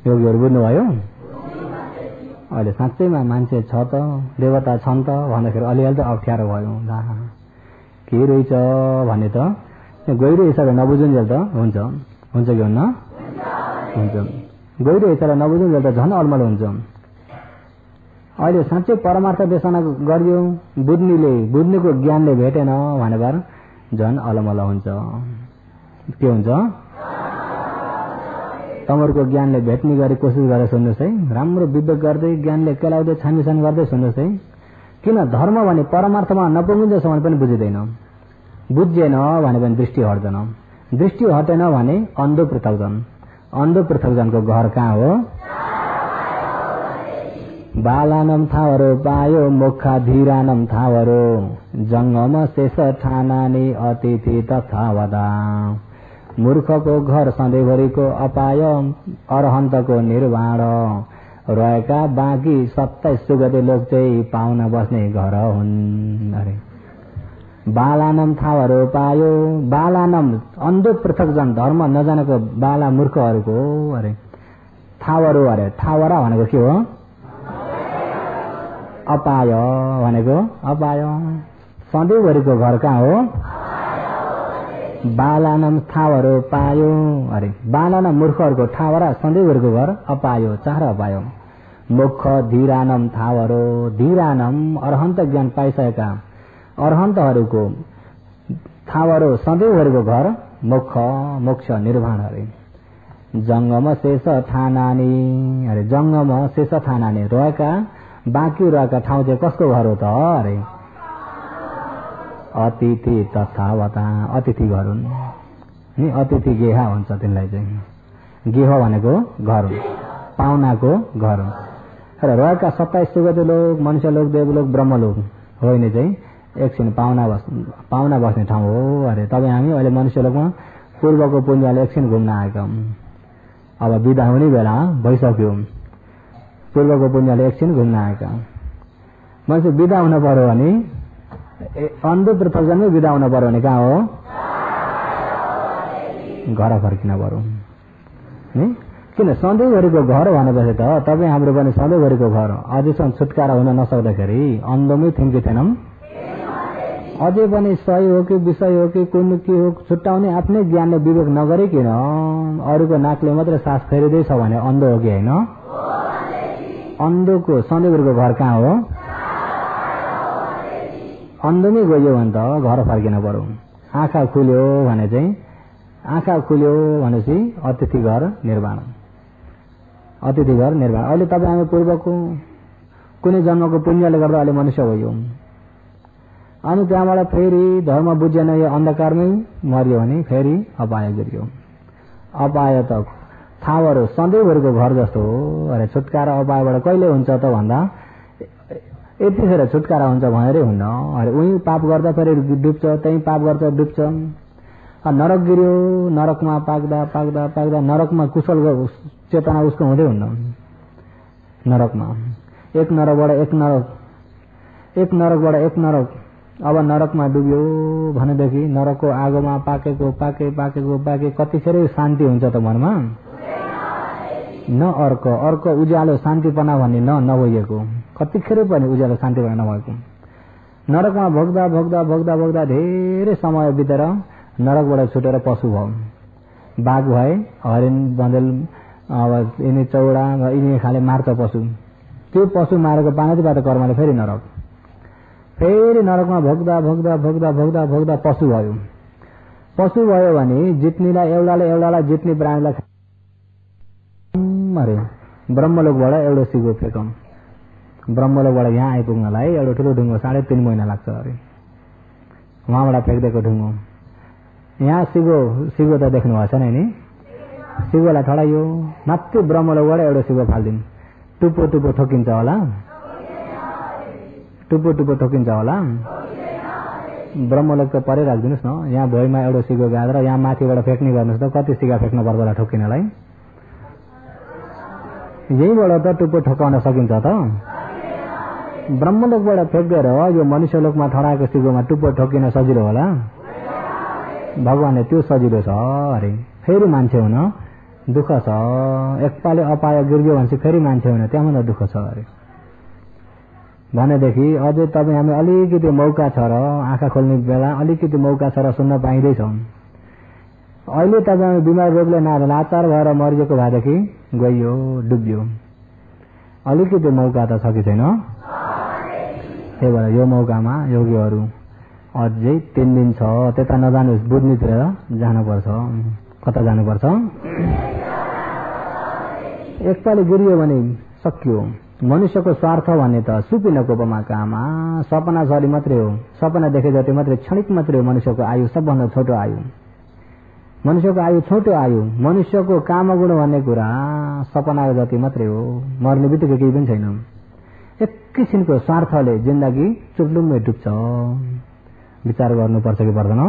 योगीहरू बुझ्नुभयो? अहिले साँच्चैमा मान्छे छ त, देवता छन् त भन्दाखेरि अलिअलि त अप्ठ्यारो भयो। के रहेछ भने त गहिरो हिसाबले नबुझुन्जेल त हुन्छ हुन्छ कि हुन्न? हुन्छ। गहिरो हिसाबले नबुझुन्जेल त झन् अलमल हुन्छ। अहिले साँच्चै परमार्थ देशना गरियो, बुझ्नेको ज्ञानले भेटेन भनेर झन् अलमल हुन्छ। के हुन्छ? तमरको ज्ञानले भेट्ने गरी कोसिस गरेर सुन्नुहोस् है। राम्रो विवेक गर्दै ज्ञानले केलाउँदै छानबिछान गर्दै सुन्नुहोस् है। किन धर्म भने परमार्थमा नपुगिन्जेसम्म पनि बुझिँदैन। बुझ्जेन भने पनि दृष्टि हट्दैन। दृष्टि हटेन भने अन्धो पृथकजन। अन्धो पृथकजनको घर कहाँ हो? बालानम थावरो पायो मुखा धीरानम थावरो जङ्गम शेष ठानानी अतिथि तथा वदा। मूर्खको घर सधैँभरिको अपाय अरहन्तको निर्वाण रहेका बाँकी 27 सुगते लोक चाहिँ पाउन बस्ने घर हुन्। अरे बालानम थावरो पायो। बालानम अन्धो पृथकजन, धर्म नजानेको बाला मूर्खहरूको अरे थावरो। अरे थावरा भनेको के हो? अपाय भनेको अपाय। सधैँभरिको घर कहाँ हो? बालानम थावरो पायो। अरे बालानम मूर्खहरूको ठावरा, सधैँभरिको घर अपायो, 4 अपायो। मुख धीरानम थावरो। धीरानम अरहन्त ज्ञान पाइसकेका अरहन्तहरूको थावरो, सधैँभरिको घर मुख, मोक्ष, निर्वाण। अरे जङ्गम शेष ठानानी। अरे जङ्गम शेष ठानानी रहेका बाँकी रहेका ठाउँ चाहिँ कसको घर हो त? अरे अतिथि तथा वता। अतिथि घर हुन् नि। अतिथि गेहा हुन्छ तिनलाई चाहिँ। गेह भनेको घर हो, पाहुनाको घर हो। र रहेका 27 सुगते लोक, मनुष्य लोक, देवलोक, ब्रह्मलोक होइन चाहिँ एकछिन पाहुना बस्ने ठाउँ हो। अरे तपाईँ हामी अहिले मनुष्य लोकमा पूर्वको पुण्यले एकछिन घुम्न आएका। अब बिदा हुने बेला भइसक्यो। पूर्वको पुण्यले एकछिन घुम्न आएका मान्छे बिदा हुन पर्यो भने अन्धो पृथकजनमै बिदा हुन पर्यो भने कहाँ हो? घर फर्किन पर्यो नि। किन सधैँभरिको घर भनेपछि त तपाईँ हाम्रो पनि सधैँभरिको घर। अझैसम्म छुटकारा हुन नसक्दाखेरि अन्धमै थियौँ कि थिएनौँ? अझै पनि सही हो कि विषय हो कि कुन के हो छुट्याउने आफ्नै ज्ञानले विवेक नगरिकन अरूको नाकले मात्रै सास फेरिँदैछ भने अन्धो हो कि होइन? अन्धोको सधैँभरिको घर कहाँ हो? अन्धोमै गयो भने त घर फर्किन पर्यो। आँखा खुल्यो भने चाहिँ आँखा खुल्यो भनेपछि अतिथि घर निर्माण। अतिथि घर निर्माण। अहिले तपाईँ हामी पूर्वको कुनै जन्मको पुण्यले गर्दा अहिले मनुष्य भयो अनि त्यहाँबाट फेरि धर्म बुझेन यो अन्धकारमै मर्यो भने फेरि अपाय गिर्यो। अपाय त थावरो सधैँभरिको घर जस्तो हो। अरे छुटकारा अपायबाट कहिले हुन्छ त भन्दा यतिखेर छुटकारा हुन्छ भनेरै हुन्न। अरे उही पाप गर्दा फेरि डुब्छ, त्यही पाप गर्दा डुब्छ। नरक गिर्यो, नरकमा पाक्दा पाक्दा पाक्दा नरकमा कुशल चेतना उसको हुँदै हुन्न। नरकमा एक नरकबाट एक नरक, एक नरकबाट एक नरक, अब नरकमा डुब्यो भनेदेखि नरकको आगोमा पाकेको पाके पाकेको पाके कतिखेर शान्ति हुन्छ त मनमा? न अर्क अर्क उज्यालो शान्तिपना भन्ने नभइएको, कतिखेर पनि उज्यालो शान्तिपना नभएको। नरकमा भोग्दा भोग्दा भोग्दा भोग्दा धेरै समय बितेर नरकबाट छुटेर पशु भयो, बाघ भए, हरिण, बँदेल, अब यिनी चौडा यिनी खाले मार्छ पशु। त्यो पशु मारेको पानीबाट कर्मले फेरि नरक, फेरि नरकमा भोग्दा भोग्दा भोग्दा भोग्दा भोग्दा पशु भयो। पशु भयो भने जित्नेलाई एउटालाई जित्ने प्राणीलाई अरे ब्रह्मलोकबाट एउटा सिगो फेकौँ। ब्रह्मलोकबाट यहाँ आइपुग्नलाई एउटा ठुलो ढुङ्गो 3.5 महिना लाग्छ। अरे उहाँबाट फ्याँकिदिएको ढुङ्गो यहाँ सिगो त देख्नु भएको छैन नि? सिगोलाई ठडाइयो मात्रै ब्रह्मलोकबाट एउटा सिगो फालिदिनु। टुप्पो टुप्पो ठोकिन्छ होला, टुप्पो टुप्पो ठोकिन्छ होला। ब्रह्मलोक त परै राखिदिनुहोस् न, यहाँ भोइमा एउटा सिगो गाडेर यहाँ माथिबाट फ्याँक्ने गर्नुहोस् त, कति सिगा फ्याँक्नु पर्छ होला ठोकिनलाई? यहीबाट त टुप्पो ठोकाउन सकिन्छ त? ब्रह्मलोकबाट फ्याँक्दै यो मनुष्यलोकमा ठडाएको सिगोमा टुप्पो ठोकिन सजिलो होला? भगवानले त्यो सजिलो छ। अरे फेरि मान्छे हुन दुःख छ। एकपाले अपाय गिर्यो भनेपछि फेरि मान्छे हुन त्यहाँभन्दा दुःख छ। अरे भनेदेखि अझै तपाईँ हामी अलिकति मौका छ र आँखा खोल्ने बेला अलिकति मौका छ र सुन्न पाइँदैछौँ। अहिले तपाईँ बिमार रोगले लाचार भएर मरिएको भएदेखि गइयो, डुब्यो। अलिकति मौका त छ कि छैन? त्यही भएर यो मौकामा योगीहरू अझै 3 दिन छ, त्यता नजानुहोस्, बुझ्नेतिर जानुपर्छ। कता जानुपर्छ? एकपालि गिरियो भने सकियो। मनुष्यको स्वार्थ भन्ने त सुपिनको उपमाकामा सपना झरी मात्रै हो। सपना देखे जति मात्रै क्षणिक मात्रै हो। मनुष्यको आयु सबभन्दा छोटो आयु, मनुष्यको आयु छोटो आयु। मनुष्यको कामगुण भन्ने कुरा सपना जति मात्रै हो। मर्ने बित्तिकै केही पनि छैन। एकैछिनको स्वार्थले जिन्दगी चुप्लुम्मै डुब्छ। विचार गर्नुपर्छ कि पर्दैन?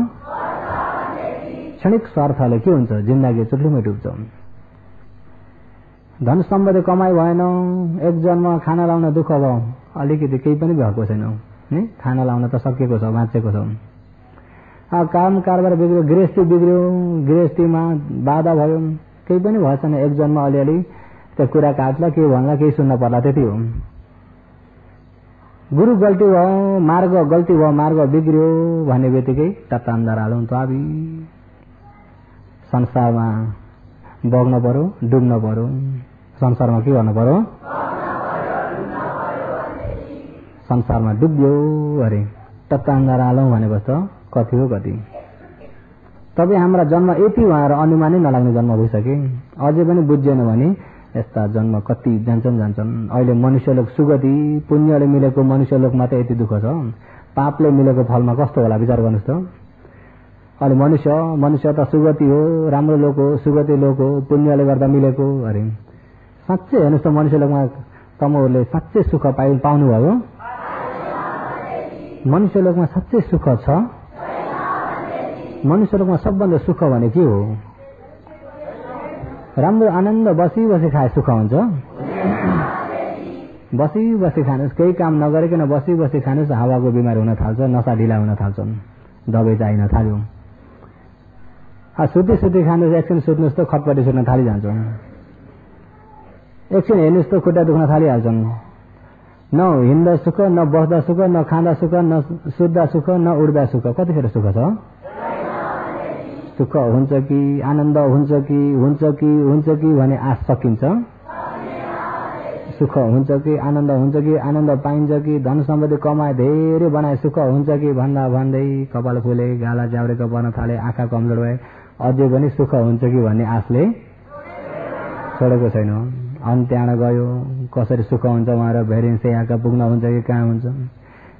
क्षणिक स्वार्थले के हुन्छ? जिन्दगी चुप्लुम्मै डुब्छ। धन सम्पत्ति कमाइ भएन, एक जन्म खाना लाउन दुःख भयो, अलिकति केही पनि भएको छैन नि? खाना लाउन त सकिएको छ, बाँचेको छ। काम कारबार बिग्रियो, गृहस्थी बिग्रियो, गृहस्थीमा बाधा भयो, केही पनि भएछ। एक जन्म अलिअलि त्यो कुरा काट्ला, के भन्ला, केही सुन्न पर्ला, त्यति हो। गुरु गल्ती भयो, मार्ग गल्ती भयो, मार्ग बिग्रियो भन्ने बित्तिकै टट्टा अन्धारालो ताबी संसारमा बग्न पर्यो, डुब्न पर्यो। संसारमा के गर्नु पर्यो? संसारमा डुब्यो। अरे टट्टा अन्धारालो भनेपछि त कति हो कति? तपाईँ हाम्रा जन्म यति भएर अनुमानै नलाग्ने जन्म भइसके। अझै पनि बुझ्दैन भने यस्ता जन्म कति जान्छन्। अहिले मनुष्यलोक सुगति, पुण्यले मिलेको मनुष्यलोकमा त यति दुःख छ। पापले मिलेको फलमा कस्तो होला विचार गर्नुहोस् त। अहिले मनुष्य त सुगति हो, राम्रो लोक हो, सुगति लोक हो, पुण्यले गर्दा मिलेको। अरे साँच्चै हेर्नुहोस् त, मनुष्यलोकमा तमहरूले साँच्चै सुख पाउनुभयो? मनुष्यलोकमा साँच्चै सुख छ? मनुष्यलोकमा सबभन्दा सुख भने के हो? राम्रो आनन्द बसी बसी खाए सुख हुन्छ। बसी बसी खानुहोस्, केही काम नगरिकन बसी बसी खानुहोस्, हावाको बिमार हुन थाल्छ, नसा ढिला हुन थाल्छन्, दबाई चाहिन थाल्यो। सुती खानुहोस्, एकछिन सुत्नुहोस् त खटपटी सुत्न थालिजान्छ। एकछिन हेर्नुहोस् त खुट्टा दुख्न थालिहाल्छन्। न हिँड्दा सुख, न बस्दा सुख, न खाँदा सुख, न सुत्दा सुख, न उड्दा सुख। कतिखेर सुख छ? सुख हुन्छ कि आनन्द हुन्छ कि भने आश सकिन्छ। सुख हुन्छ कि आनन्द पाइन्छ कि धन सम्पत्ति कमाए धेरै बनाए सुख हुन्छ कि भन्दा भन्दै कपाल फुले, गाला च्याउरेको पर्न थाले, आँखा कमजोर भए अझै पनि सुख हुन्छ कि भन्ने आशले छोडेको छैन। अनि त्यहाँ गयो कसरी सुख हुन्छ उहाँ र भेरिन्स यहाँका पुग्न हुन्छ कि कहाँ हुन्छ।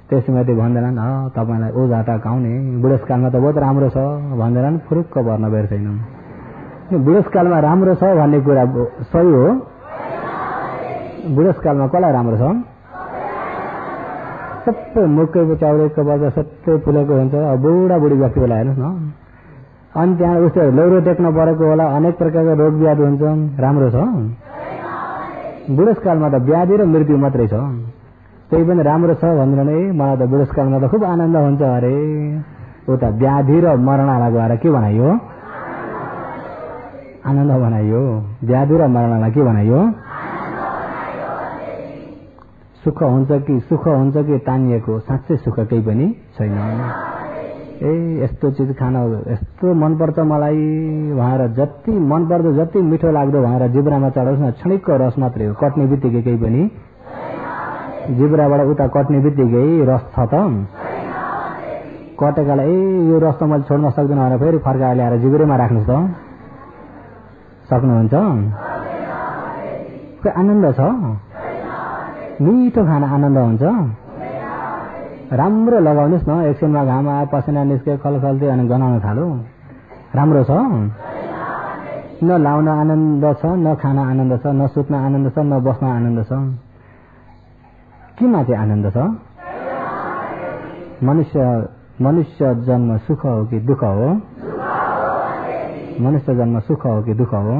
त्यसमाथि भन्दैनन् तपाईँलाई ओझाटा गाउने बुढेसकालमा त बहुत राम्रो छ भन्दैनन्, फुरुक्क पर्न बेर छैन। बुढेसकालमा राम्रो छ भन्ने कुरा सही हो। बुढेसकालमा कसलाई राम्रो छ? सबै मुखै च्याउरेको पर्छ, सबै फुलेको हुन्छ बुढा बुढी व्यक्तिलाई हेर्नुहोस् न। अनि त्यहाँ उसले लौरो टेक्न परेको होला, अनेक प्रकारको रोग व्याधि हुन्छ, राम्रो छ? बुढेसकालमा त व्याधि र मृत्यु मात्रै छ। त्यही पनि राम्रो छ भन्दैन। मलाई त बुढेसकालमा त खुब आनन्द हुन्छ अरे। उता व्याधि र मरणलाई गएर के बनाइयो? आनन्द बनाइयो। व्याधि र मरणलाई के बनाइयो? सुख हुन्छ कि तानिएको। साँच्चै सुख केही पनि छैन। यस्तो चिज खान यस्तो मनपर्छ मलाई भनेर जति मनपर्दो जति मिठो लाग्दो भनेर जिब्रामा चढाउँछ न, क्षणिकको रस मात्रै हो, कट्ने बित्तिकै केही पनि। जिब्राबाट उता कट्ने बित्तिकै रस छ त? कटेकालाई यो रस त मैले छोड्न सक्दिनँ भनेर फेरि फर्काएर ल्याएर जिब्रेमा राख्नुहोस् त, सक्नुहुन्छ? आनन्द छ? मिठो खाना आनन्द हुन्छ। राम्रो लगाउनुहोस् न, एकछिनमा घाम आयो, पसिना निस्क्यो, खलखल्ती अनि गनाउन थाल्यो, राम्रो छ? न लाउन आनन्द छ, न खान आनन्द छ, न सुत्न आनन्द छ, न बस्न आनन्द छ। केमा चाहिँ आनन्द छ? मनुष्य जन्म सुख हो कि दुःख हो? मनुष्य जन्म सुख हो कि दुःख हो?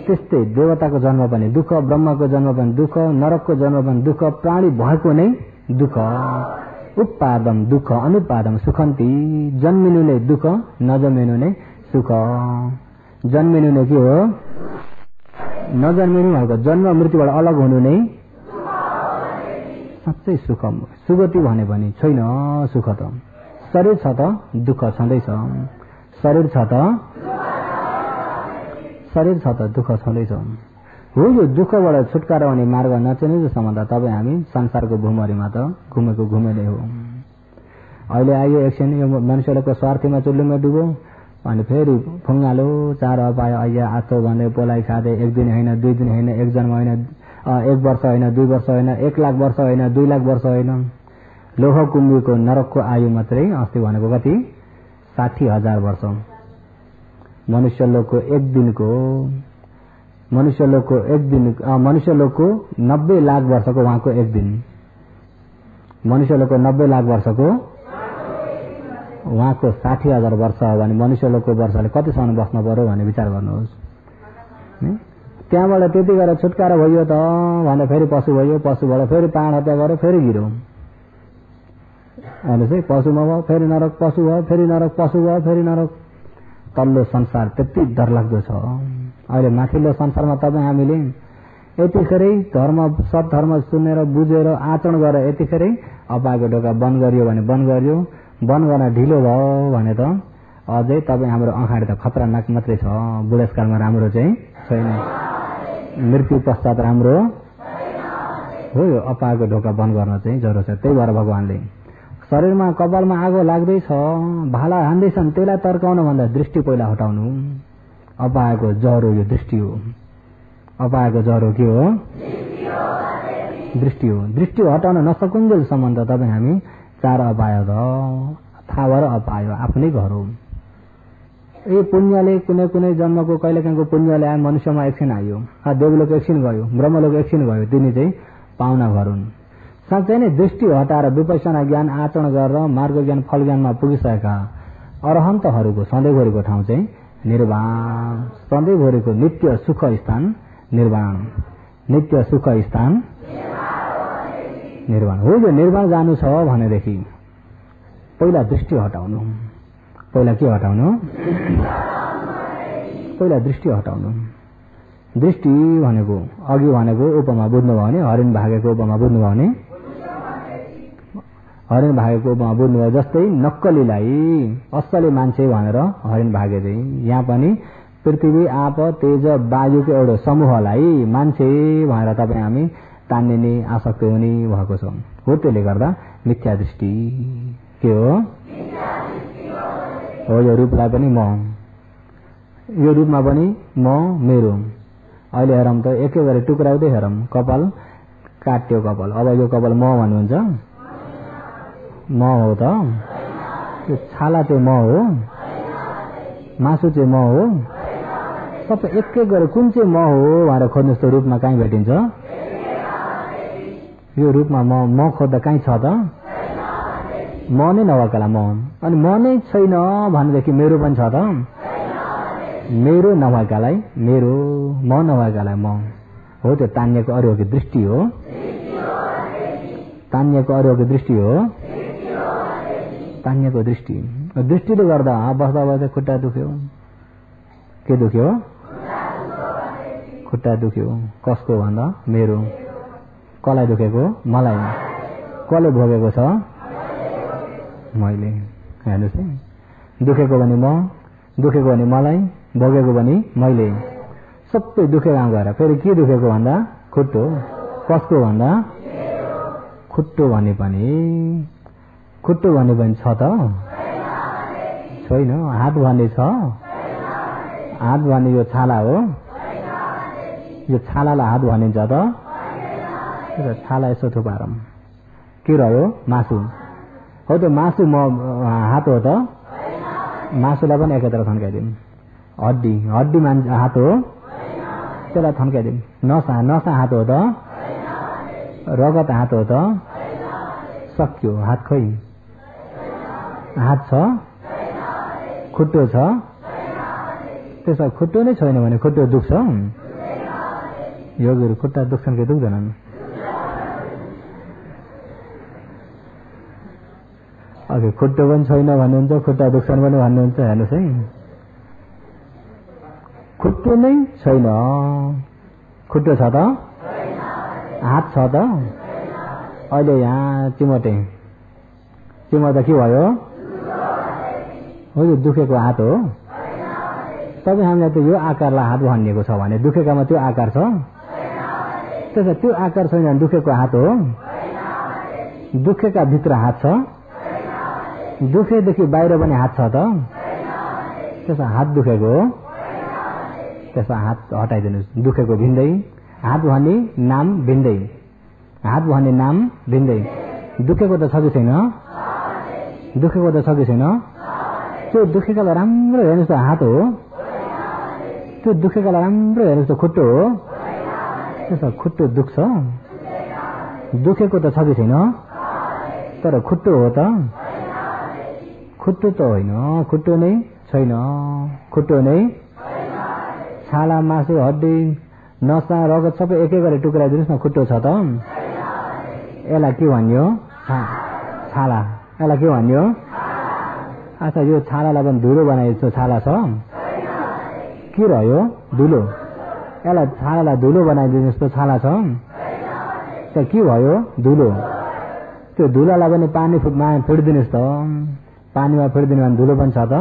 त्यस्तै देवताको जन्म पनि दुःख, ब्रह्मको जन्म पनि दुःख, नरकको जन्म पनि दुःख, प्राणी भएको नै दुःख। उत्पादम दुःख अनुत्पादम सुखन्ती। जन्मिनु नै दुःख, नजन्मिनु नै सुख। जन्मिनु नै के हो? नजन्मिनु भनेको जन्म मृत्युबाट अलग हुनु नै साँच्चै सुख। सुगति भने पनि छैन सुख त। शरीर छ त दुःख छँदैछ, शरीर छ त दुःख छँदैछ। हो यो दुःखबाट छुटकारा हुने मार्ग नचिनेसम्म त तपाईँ हामी संसारको भूमरीमा त घुमे नै हो। अहिले आयो एकछिन यो मनुष्यको स्वार्थीमा चुल्लुमा डुबो अनि फेरि फुङ्गालो चार अपायो आइया आतो भने पोलाई खाँदै 1 दिन होइन 2 दिन होइन 1 जन्म होइन 1 वर्ष होइन 2 वर्ष होइन 1 लाख वर्ष होइन 2 लाख वर्ष होइन। लोह कुम्भीको नरकको आयु मात्रै अस्ति भनेको कति? 60,000 वर्ष। मनुष्य लोकको 90 लाख वर्षको उहाँको 1 दिन। मनुष्य लोकको 90 लाख वर्षको उहाँको 60,000 वर्ष हो भने मनुष्य लोकको वर्षले कतिसम्म बस्न पर्यो भने विचार गर्नुहोस्। त्यहाँबाट त्यति गरेर छुटकारा भयो त भने फेरि पशु भयो, पशुबाट फेरि प्राण हत्या गर्यो, फेरि गिरो। हेर्नुहोस् है, पशुमा भयो फेरि नरक, पशु भयो फेरि नरक, पशु भयो फेरि नरक। तल्लो संसार त्यति डरलाग्दो छ। अहिले माथिल्लो संसारमा तपाईँ हामीले यतिखेरै सद्धर्म सुनेर बुझेर आचरण गरेर यतिखेरै अपाएको ढोका बन्द गरियो भने बन्द गरियो, बन्द गर्न ढिलो भयो भने त अझै तपाईँ हाम्रो अँखाडी त खतरनाक मात्रै छ। बुढेसकालमा राम्रो चाहिँ छैन, मृत्यु पश्चात राम्रो हो। यो अपाएको ढोका बन्द गर्न चाहिँ जरुरत छ। त्यही भएर भगवानले शरीरमा कपालमा आगो लाग्दैछ, भाला हान्दैछन्, त्यसलाई तर्काउन भन्दा दृष्टि पहिला हटाउनु। अपाएको जरो यो दृष्टि हो। अपाएको जरो के हो? दृष्टि हो। दृष्टि हटाउन नसकुन्जेलसम्म त तपाईँ हामी 4 अपायो त थाहा भएर अपायो आफ्नै घर हो। ए पुण्यले कुनै जन्मको कहिलेकाहीँको पुण्यले आयो, मनुष्यमा एकछिन आयो, देवलोक एकछिन गयो, ब्रह्मलोक एकछिन गयो, तिनी चाहिँ पाहुना घर हुन्। साँच्चै नै दृष्टि हटाएर विपश्यना ज्ञान आचरण गरेर मार्ग ज्ञान फल ज्ञानमा पुगिसकेका अरहन्तहरूको सधैँभरिको ठाउँ चाहिँ निर्वाण, सधैँभरिको नित्य सुख स्थान निर्वाण, नित्य सुख स्थान निर्वाण हो। यो निर्वाण जानु छ भनेदेखि पहिला दृष्टि हटाउनु। पहिला के हटाउनु? पहिला दृष्टि हटाउनु। दृष्टि भनेको अघि भनेको उपमा बुझ्नुभयो भने हरिण भागेको उपमा बुझ्नुभयो भने हरिण भागेको उपमा बुझ्नुभयो। जस्तै नक्कलीलाई असली मान्छे भनेर हरिण भागे चाहिँ यहाँ पनि पृथ्वी आप तेज वायुको एउटा समूहलाई मान्छे भनेर तपाईँ हामी तान्ने आसक्त हुने भएको छ। हो त्यसले गर्दा मिथ्या दृष्टि के हो? यो रूपलाई पनि म, यो रूपमा पनि म मेरो। अहिले हेरौँ त एकै गरी टुक्राउँदै हेरौँ, कपाल काट्यो कपाल, अब यो कपाल म भन्नुहुन्छ? म हो त? त्यो छाला चाहिँ म हो? मासु चाहिँ म हो? सबै एकै गरी कुन चाहिँ म हो भनेर खोज्नुहोस् त रूपमा कहीँ भेटिन्छ? यो रूपमा म खोज्दा कहीँ छ त? म नै नभएकालाई म, अनि म नै छैन भनेदेखि मेरो पनि छ त? मेरो नभएकालाई मेरो, म नभएकालाई म हो। त्यो तान्यको अरूको दृष्टि हो, तान्यको अरूको दृष्टि हो, तान्यको दृष्टि। दृष्टिले गर्दा बस्दा बस्दा खुट्टा दुख्यो, के दुख्यो? खुट्टा दुख्यो। कसको भन्दा? मेरो। कसलाई दुखेको? मलाई। कसले भोगेको छ? मैले। हेर्नुहोस् है, दुखेको भने म, दुखेको भने मलाई, भोगेको भने मैले। सबै दुखेको काम गरेर फेरि के दुखेको भन्दा? खुट्टो। कसको भन्दा? खुट्टो भने पनि, खुट्टो भने पनि छ त? छैन। हात भन्ने छ? हात भन्ने यो छाला हो, यो छालालाई हात भनिन्छ त? छाला यसो थुपारौँ, के रह्यो? मासु हो। त्यो मासु म हात हो त? मासुलाई पनि एकैतिर थन्काइदिउँ। हड्डी, हड्डी हात हो, त्यसलाई थन्काइदिउँ। नसा, नसा हात हो त? रगत हात हो त? सक्यो, हात खोइ। हात छ? खुट्टो छ? त्यसो खुट्टो नै छैन भने खुट्टो दुख्छ? योगीहरू खुट्टा दुख्छन् कि दुख्दैनन्? अघि खुट्टो पनि छैन भन्नुहुन्छ, खुट्टा दुख्छन् पनि भन्नुहुन्छ। हेर्नुहोस् है, खुट्टो नै छैन, खुट्टो छ त? हात छ त? अहिले यहाँ चिमोटे, चिमोट्दा के भयो? हो, यो दुखेको हात हो। तपाईँ हामीलाई त यो आकारलाई हात भनिएको छ भने दुखेकामा त्यो आकार छ? त्यसो त्यो आकार छैन भने दुखेको हात हो? दुखेका भित्र हात छ? दुखेदेखि बाहिर पनि हात छ त? त्यसो हात दुखेको हो? त्यसो हात हटाइदिनुहोस्। दुखेको भिन्दै, हात भन्ने नाम भिन्दै, हात भन्ने नाम भिन्दै। दुखेको त छ कि छैन? दुखेको त छ कि छैन? त्यो दुखेकालाई राम्रो हेर्नुहोस् त हात हो, त्यो दुखेकालाई राम्रो हेर्नुहोस् त खुट्टो हो। त्यसो खुट्टो दुख्छ? दुखेको त छ कि छैन? तर खुट्टो हो त? खुट्टो त होइन, खुट्टो नै छैन, खुट्टो नै। छाला, मासु, हड्डी, नसा, रगत सबै एकै गरी टुक्राइदिनुहोस् न, खुट्टो छ त? यसलाई के भन्यो? छाला। यसलाई के भन्यो? अच्छा, यो छालालाई पनि धुलो बनाइदिएको छाला छ? के रह्यो? धुलो। यसलाई छालालाई धुलो बनाइदिनुहोस् त, छाला छ? त्यो के भयो? धुलो। त्यो धुलालाई पनि पानीमा फिटिदिनुहोस् त, पानीमा फिटिदिनु भने धुलो पनि छ त?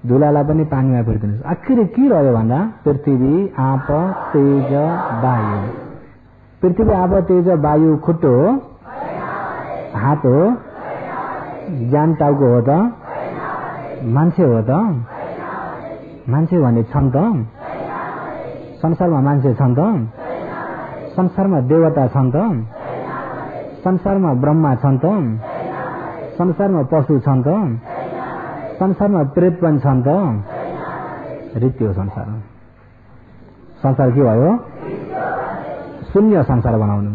धुलालाई पनि पानीमा फिटिदिनुहोस्। आखिर के रह्यो भन्दा पृथ्वी आप तेज वायु। पृथ्वी आप तेज वायु खुट्टो हो? हात हो? ज्यान टाउको हो त? मान्छे हो त? मान्छे भन्ने छन् त? संसारमा मान्छे छन् त? संसारमा देवता छन् त? संसारमा ब्रह्मा छन् त? संसारमा पशु छन् त? संसारमा प्रेत पनि छन् त? रित्यो संसार। संसार के भयो? शून्य संसार बनाउनु।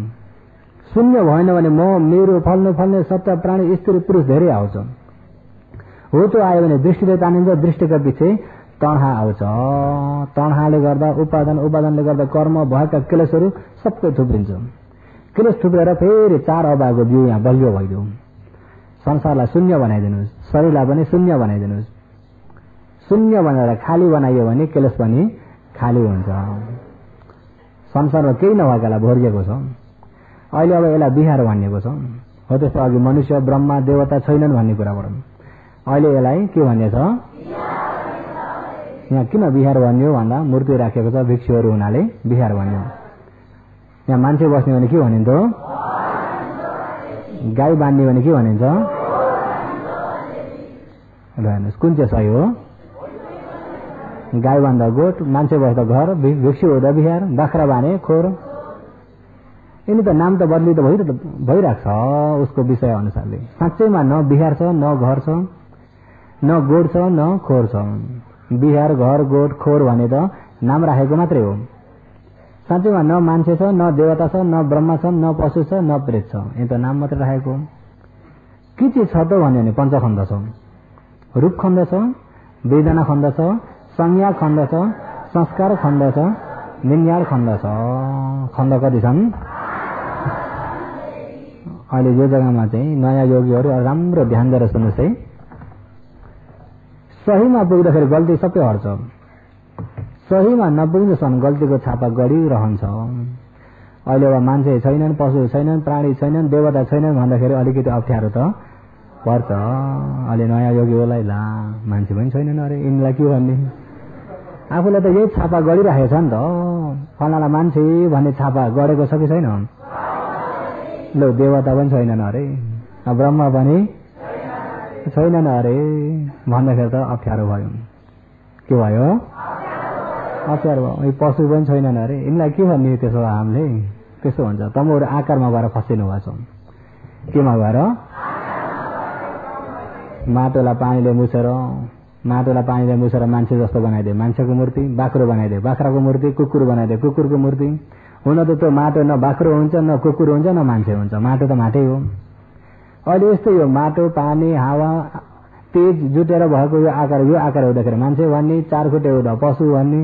शून्य भएन भने म, मेरो, फल्ने फल्ने सत्ता, प्राणी, स्त्री, पुरुष धेरै आउँछ। हो, त्यो आयो भने दृष्टिले तानिन्छ, दृष्टिका पछि तणहा आउँछ। तणहाले गर्दा उपादान, उपादानले गर्दा कर्म, भएका क्लेशहरू सबै थुप्रिन्छ। क्लेश थुप्रेर फेरि चार अभावको बिउ यहाँ बलियो भइदियो। संसारलाई शून्य बनाइदिनुहोस्, शरीरलाई पनि शून्य बनाइदिनुहोस्। शून्य भनेर खाली बनाइयो भने क्लेश पनि खाली हुन्छ। संसारमा केही नभएकालाई भोरिएको छ। अहिले अब यसलाई बिहार भनिएको छ। हो त्यस्तो अघि मनुष्य ब्रह्मा देवता छैनन् भन्ने कुराबाट अहिले यसलाई के भनिएको छ? यहाँ किन बिहार भनियो भन्दा मूर्ति राखेको छ भिक्षुहरू हुनाले बिहार भनियो। यहाँ मान्छे बस्ने भने के भनिन्छ? गाई बाँध्ने भने के भनिन्छ? हेर्नुहोस् कुन चाहिँ सही हो? गाई बाँध्दा गोठ, मान्छे बस्दा घर, भिक्षु हुँदा बिहार, बाख्रा बाँधे खोर। यिनी त नाम त बदली त भइरहेको छ उसको विषय अनुसारले। साँच्चैमा न बिहार छ, न घर छ, न गोठ छ, न खोर छ। बिहार घर गोठ खोर भने त नाम राखेको मात्रै हो। साँच्चैमा न मान्छे छ, न देवता छ, न ब्रह्मा छ, न पशु छ, न प्रेत छ। यो त नाम मात्रै राखेको। के चाहिँ छ त भन्यो भने पञ्चखण्ड छ, रूप खण्ड छ, वेदना खण्ड छ, संज्ञा खण्ड छ, संस्कार खण्ड छ, विज्ञान खण्ड छ। खण्ड कति छन्? अहिले यो जग्गामा चाहिँ नयाँ योगीहरू राम्रो ध्यान दिएर सुन्नुहोस् है। सहीमा पुग्दाखेरि गल्ती सबै हट्छ, सहीमा नपुग्नुसम्म गल्तीको छापा गरिरहन्छ। अहिले अब मान्छे छैनन्, पशु छैनन्, प्राणी छैनन्, देवता छैनन् भन्दाखेरि अलिकति अप्ठ्यारो त पर्छ। अहिले नयाँ योगीहरूलाई ला मान्छे पनि छैनन् अरे यिनीलाई के भन्ने? आफूलाई त यही छापा गरिराखेको छ नि त। फलाना मान्छे भन्ने छापा गरेको छ कि छैन? ल देवता पनि छैनन् अरे, ब्रह्मा पनि छैनन् अरे भन्दाखेरि त अप्ठ्यारो भयो। के भयो? अप्ठ्यारो भयो। पशु पनि छैनन् अरे यिनीलाई के भन्ने? त्यसो हामीले त्यसो हुन्छ। तमहरू आकारमा गएर फसिनु भएको छ। केमा गएर? माटोलाई पानीले मुछेर मान्छे जस्तो बनाइदिए मान्छेको मूर्ति, बाख्रो बनाइदिए बाख्राको मूर्ति, कुकुर बनाइदिए कुकुरको मूर्ति। हुन त त्यो माटो न बाख्रो हुन्छ, न कुकुर हुन्छ, न मान्छे हुन्छ। माटो त माटै हो। अहिले यस्तै हो, माटो पानी हावा तेज जुटेर भएको यो आकार हुँदाखेरि मान्छे भन्ने, चार खुट्टे हुँदा पशु भन्ने,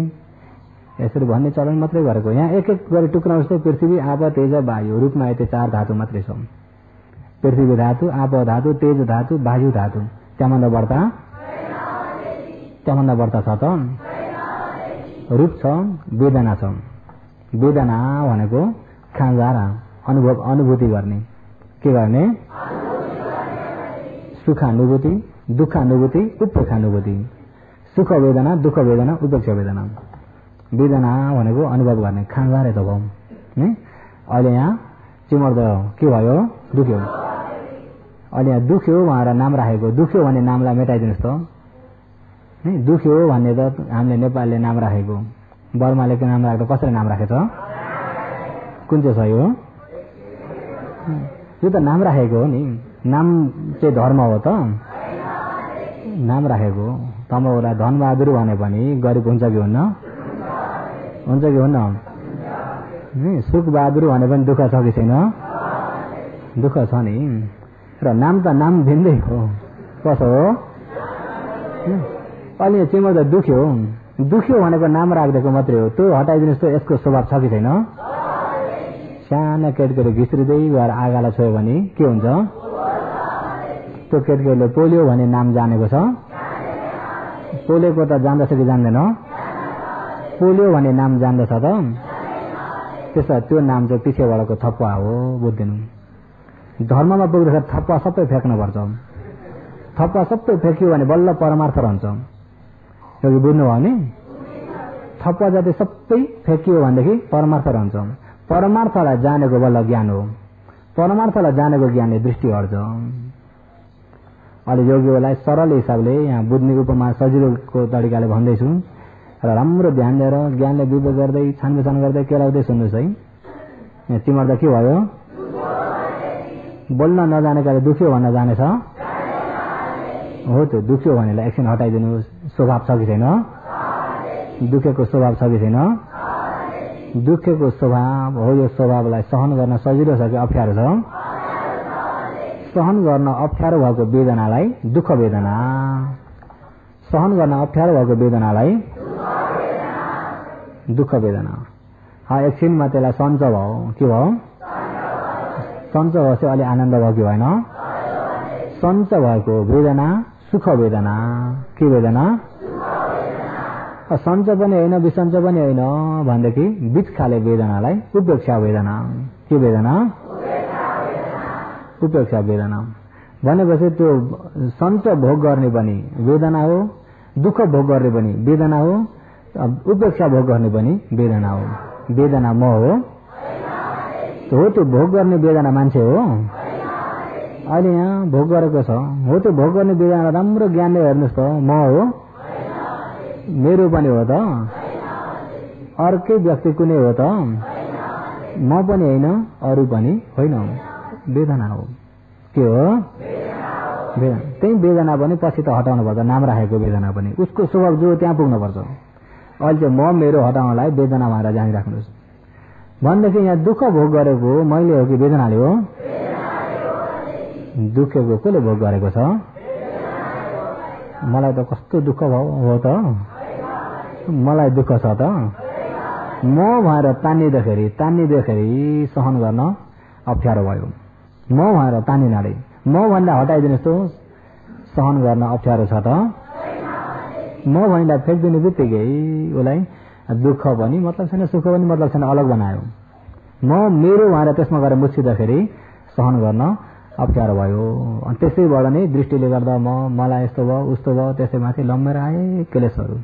यसरी भन्ने चलन मात्रै गरेको। यहाँ एक एक गरी टुक्रा जस्तो पृथ्वी आप तेज वायु रूपमा यति चार धातु मात्रै छ। पृथ्वी धातु, आप धातु, तेज धातु, वायु धातु। त्यहाँभन्दा बढ्ता छ त? रूप छ, वेदना छ। वेदना भनेको खाँजारा अनुभूति गर्ने। के गर्ने? सुखानुभूति, दुःखानुभूति, उपेक्षानुभूति। सुख वेदना, दुःख वेदना, उपेक्षा वेदना। वेदना भनेको अनुभव गर्ने, खाँजारे त भयो। अहिले यहाँ चिमर्द के भयो? दुख्यो। अहिले यहाँ दुख्यो भनेर नाम राखेको। दुख्यो भन्ने नामलाई मेटाइदिनुहोस् त। दुख्यो भन्ने त हामीले नेपालले नाम राखेको। बर्माले के नाम राखेको? कसरी नाम राखेछ? कुन चाहिँ सही हो? यो त नाम राखेको हो नि। नाम चाहिँ धर्म हो त? नाम राखेको। तमहरूलाई धनबहादुर भने पनि गरिब हुन्छ कि हुन्न? हुन्छ कि हुन्न? सुखबहादुर भने पनि दुःख छ कि छैन? दुःख छ नि। र नाम त नाम भिन्दै हो। कसो हो? अहिले चिमो त दुख्यो भनेको नाम राखिदिएको मात्रै हो। त्यो हटाइदिनुहोस् त यसको स्वभाव छ कि छैन? साना केटकेटी घिस्रिँदै गएर आगालाई छोयो भने के हुन्छ? त्यो केटकेटीले पोलियो भन्ने नाम जानेको छ? पोलियोको त जान्दछ कि जान्दैन? पोलियो भन्ने नाम जान्दछ त? त्यसो त्यो नाम चाहिँ पछिबाटको थप्पा हो, बुझ्दिनु। धर्ममा पुग्दाखेरि थप्पा सबै फ्याँक्नुपर्छ। थप्पा सबै फ्याँकियो भने बल्ल परमार्थ रहन्छ। यो बुझ्नु भयो नि? थप्पा जति सबै फ्याँकियो भनेदेखि परमार्थ रहन्छ। परमार्थलाई जानेको बल्ल ज्ञान हो। परमार्थलाई जानेको ज्ञानले दृष्टि हट्छ। अहिले योगीहरूलाई सरल हिसाबले यहाँ बुझ्ने उपमा सजिलोको तरिकाले भन्दैछु र राम्रो ध्यान दिएर ज्ञानले विवेक गर्दै छानबिछान गर्दै केलाउँदै सुन्नुहोस् है। यहाँ तिमीहरू त के भयो? बोल्न नजानेकाले दुख्यो भन्न जानेछ? हो त्यो दुख्यो भनेलाई एकछिन हटाइदिनुहोस्। स्वभाव छ कि छैन? दुखेको स्वभाव छ कि छैन? दुखेको स्वभाव हो। यो स्वभावलाई सहन गर्न सजिलो छ कि अप्ठ्यारो छ? सहन गर्न अप्ठ्यारो भएको वेदनालाई दुःख वेदना, सहन गर्न अप्ठ्यारो भएको वेदनालाई दुःख वेदना। एकछिनमा त्यसलाई सञ्च भयो। के भयो? सञ्च भएपछि अलि आनन्द भयो कि भएन? सञ्च भएको वेदना सुख वेदना। के वेदना? सञ्च पनि होइन विसञ्च पनि होइन भनेदेखि बीच खाले वेदनालाई उपेक्षा वेदना। के वेदना? उपेक्षा वेदना भनेपछि त्यो सञ्च भोग गर्ने पनि वेदना हो, दुःख भोग गर्ने पनि वेदना हो, उपेक्षा भोग गर्ने पनि वेदना हो। वेदना म हो? हो त्यो भोग गर्ने वेदना मान्छे हो? अहिले यहाँ भोग गरेको छ हो, त्यो भोग गर्ने वेदना राम्रो ज्ञानले हेर्नुहोस् त म हो? मेरो पनि हो त? अर्कै व्यक्ति कुनै हो त? म पनि होइन अरू पनि होइन, वेदना हो। के हो? वेदना। त्यही वेदना पनि पछि त हटाउनु पर्छ, नाम राखेको वेदना पनि उसको स्वभाव जो त्यहाँ पुग्नुपर्छ। अहिले चाहिँ म मेरो हटाउनलाई वेदना भएर जानिराख्नुहोस् भनेदेखि यहाँ दुःख भोग गरेको मैले हो कि वेदनाले हो? दुःखको कसले भोग गरेको छ? मलाई त कस्तो दुःख हो त, मलाई दुःख छ त? म भएर तानिँदाखेरि सहन गर्न अप्ठ्यारो भयो। म भएर तानिनाले म भन्दा हटाइदिनुहोस् त सहन गर्न अप्ठ्यारो छ त? म भन्दा फ्याँकिदिने बित्तिकै उसलाई दुःख पनि मतलब छैन, सुख पनि मतलब छैन, अलग बनायो। म मेरो भएर त्यसमा गएर मुछिँदाखेरि सहन गर्न अप्ठ्यारो भयो। अनि त्यसैबाट नै दृष्टिले गर्दा मलाई यस्तो भयो उस्तो भयो, त्यसै माथि लम्बेर आए क्लेशहरू।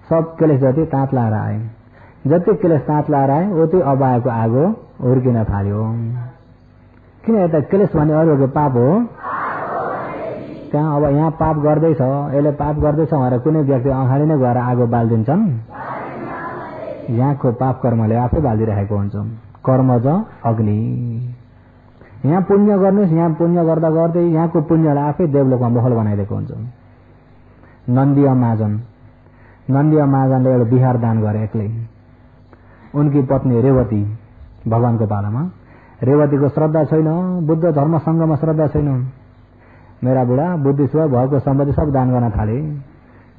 सब क्लेश जति ताँत लाएर आए, जति क्लेश ताँत लाएर आए उति अबाएको आगो हुर्किन थाल्यो। किन यता क्लेश भने अरूको पाप हो? त्यहाँ अब यहाँ पाप गर्दैछ, यसले पाप गर्दैछ भनेर कुनै व्यक्ति अगाडि नै गएर आगो बालिदिन्छन्? यहाँको पाप कर्मले आफै बालिदिरहेको हुन्छ। कर्मज अग्नि। यहाँ पुण्य गर्नुहोस्, यहाँ पुण्य गर्दा गर्दै यहाँको पुण्यलाई आफै देवलोकमा महल बनाइदिएको हुन्छ। नन्दीय महाजनले एउटा बिहार दान गरे एक्लै। उनकी पत्नी रेवती भगवानको पालामा। रेवतीको श्रद्धा छैन, बुद्ध धर्मसँगमा श्रद्धा छैन। मेरा बुढा बुद्धिस्ट भएको सम्पत्ति सब दान गर्न थाले।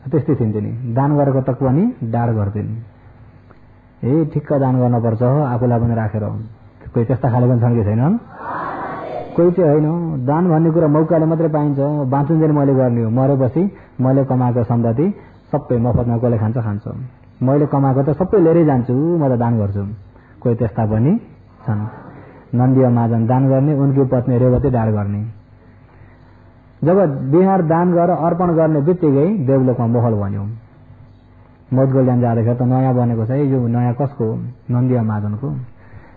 त्यस्तै थिइन् तिनी, दान गरेको तक पनि डाढ गर्थिन्। ठिक्क दान गर्नुपर्छ आफूलाई पनि राखेर। कोही त्यस्ता खाले पनि छन् कि छैनन्? कोही चाहिँ होइन। दान भन्ने कुरा मौकाले मात्रै पाइन्छ। बाँचुन्जेल मैले गर्ने हो, मरेपछि मैले कमाएको सम्पत्ति सबै मफतमा कसले खान्छ। मैले कमाएको त सबै लिएरै जान्छु, म त दान गर्छु। कोही त्यस्ता पनि छन्। नन्दीय महाजन दान गर्ने, उनकी पत्नी रेवती डाढ गर्ने। जब बिहार दान गरेर अर्पण गर्ने बित्तिकै देवलोकमा महल बन्यो। मधुगल्यान जाँदाखेरि त नयाँ बनेको छ। यो नयाँ कसको? नन्दीय महाजनको।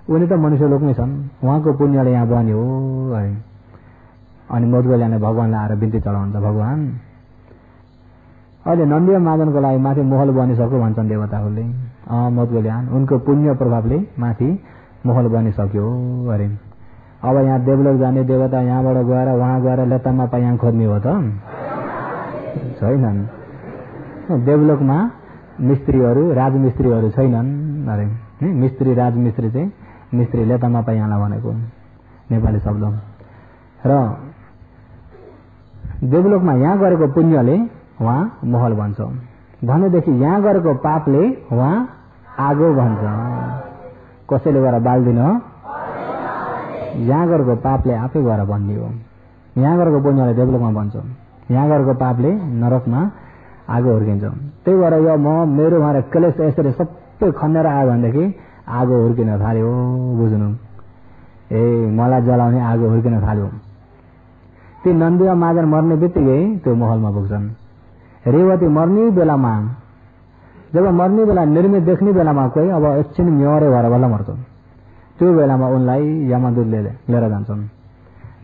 उनी त मनुष्य लोकमै छन्, उहाँको पुण्यले यहाँ बन्यो है। अनि मधुगल्यानले भगवानलाई आएर बिन्ती चढाउँछ, भगवान अहिले नन्दीय महाजनको लागि माथि महल बनिसक्यो भन्छन् देवताहरूले। मधुगल्यान उनको पुण्य प्रभावले माथि महल बनिसक्यो अरे। अब यहाँ देवलोक जाने देवता यहाँबाट गएर वहाँ गएर लेत्तामा पायाङ खोज्ने हो त? छैनन्। देवलोकमा मिस्त्रीहरू राजमिस्त्रीहरू छैनन् अरे। मिस्त्री राजमिस्त्री चाहिँ मिस्त्री लेत्तामा पायाङलाई भनेको नेपाली शब्द। र देवलोकमा यहाँ गरेको पुण्यले वहाँ महल बन्छ भनेदेखि यहाँ गरेको पापले वहाँ आगो भन्छ। कसैले गएर बाल्दिन, यहाँ गरेको पापले आफै गएर बन्दियो। यहाँ गरेको पुण्यले देवलोकमा बन्छ, यहाँ गरेको पापले नरकमा आगो हुर्किन्छ। त्यही भएर यो मेरो भएर क्लेश यसरी सबै खनेर आयो भनेदेखि आगो हुर्किन थाल्यो। बुझ्नु? मलाई जलाउने आगो हुर्किन थाल्यो। ती नन्दीय महाजन मर्ने बित्तिकै त्यो महलमा पुग्छन्। रेवती मर्ने बेलामा, जब मर्ने बेला निर्मित देख्ने बेलामा कोही अब एकछिन म्योरे भएर बल्ल मर्छ। त्यो बेलामा उनलाई यमदूतले लिएर जान्छन्।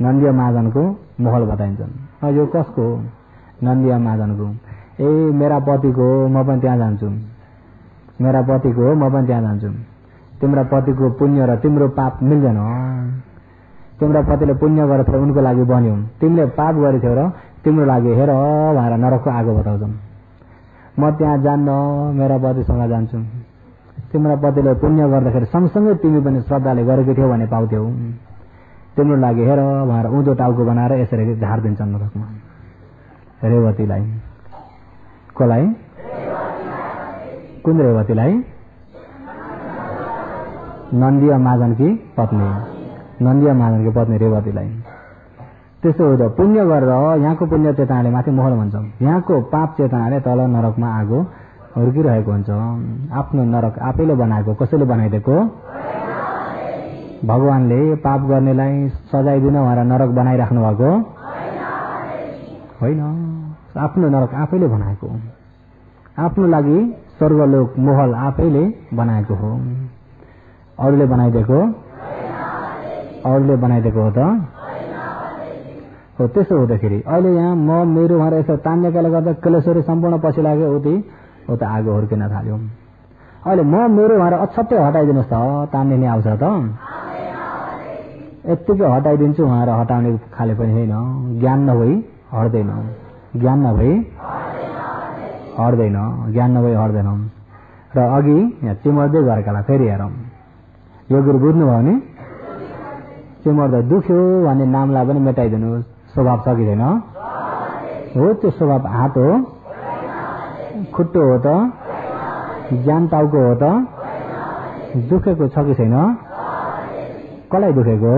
नन्दीय महाजनको महल बताइन्छन्। यो कसको? नन्दीय महाजनको। मेरा पतिको, म पनि त्यहाँ जान्छु। मेरा पतिको, म पनि त्यहाँ जान्छु। तिम्रो पतिको पुण्य र तिम्रो पाप मिल्दैन। तिम्रो पतिले पुण्य गरेको उनको लागि बन्यो, तिमीले पाप गरेथ्यौ र तिम्रो लागि हेर भनेर नरकको आगो बताउँछन्। म त्यहाँ जान्न, मेरा पतिसँग जान्छु। तिम्रो पतिले पुण्य गर्दाखेरि सँगसँगै तिमी पनि श्रद्धाले गरेको थियौ भने पाउँथ्यौ। तिम्रो लागि हेर भनेर उँधो टाउको बनाएर यसरी झारिदिन्छन् नरकमा रेवतीलाई। कसलाई? कुन रेवतीलाई? नन्दीय महाजनकी पत्नी। नन्दीय महाजनकी पत्नी रेवतीलाई। त्यसो हुँदा पुण्य गरेर यहाँको पुण्य चेतनाले माथि महल भन्छ, यहाँको पाप चेतनाले तल नरकमा आगो हुर्किरहेको हुन्छ। आफ्नो नरक आफैले बनाएको, कसैले बनाइदिएको? भगवानले पाप गर्नेलाई सजाय दिन उहाँलाई नरक बनाइराख्नु भएको होइन, आफ्नो नरक आफैले बनाएको, आफ्नो लागि स्वर्गलोक महल आफैले बनाएको हो। अरूले बनाइदिएको? अरूले बनाइदिएको हो त हो। त्यसो हुँदाखेरि अहिले यहाँ म मेरो उहाँहरू यसो तान्नेकाले गर्दा क्लेशहरू सम्पूर्ण पछि लाग्यो, हो त आगो हुर्किन थाल्यो। अहिले म मेरो उहाँहरू अछट्टै हटाइदिनुहोस् त, तान्ने नै आउँछ त? यत्तिकै हटाइदिन्छु उहाँहरू हटाउने खाले पनि होइन। ज्ञान नभई हट्दैन, ज्ञान नभई हट्दैन, ज्ञान नभई हट्दैन। र अघि यहाँ चिमर्दै गरेकालाई फेरि हेरौँ, यो गुरु बुझ्नुभयो भने चिमर्दा दुख्यो भन्ने नामलाई पनि मेटाइदिनुहोस्। स्वभाव छ कि छैन? हो, त्यो स्वभाव हात हो, खुट्टो हो त, ज्ञान टाउको हो त, दुखेको छ कि छैन? कसलाई दुखेको?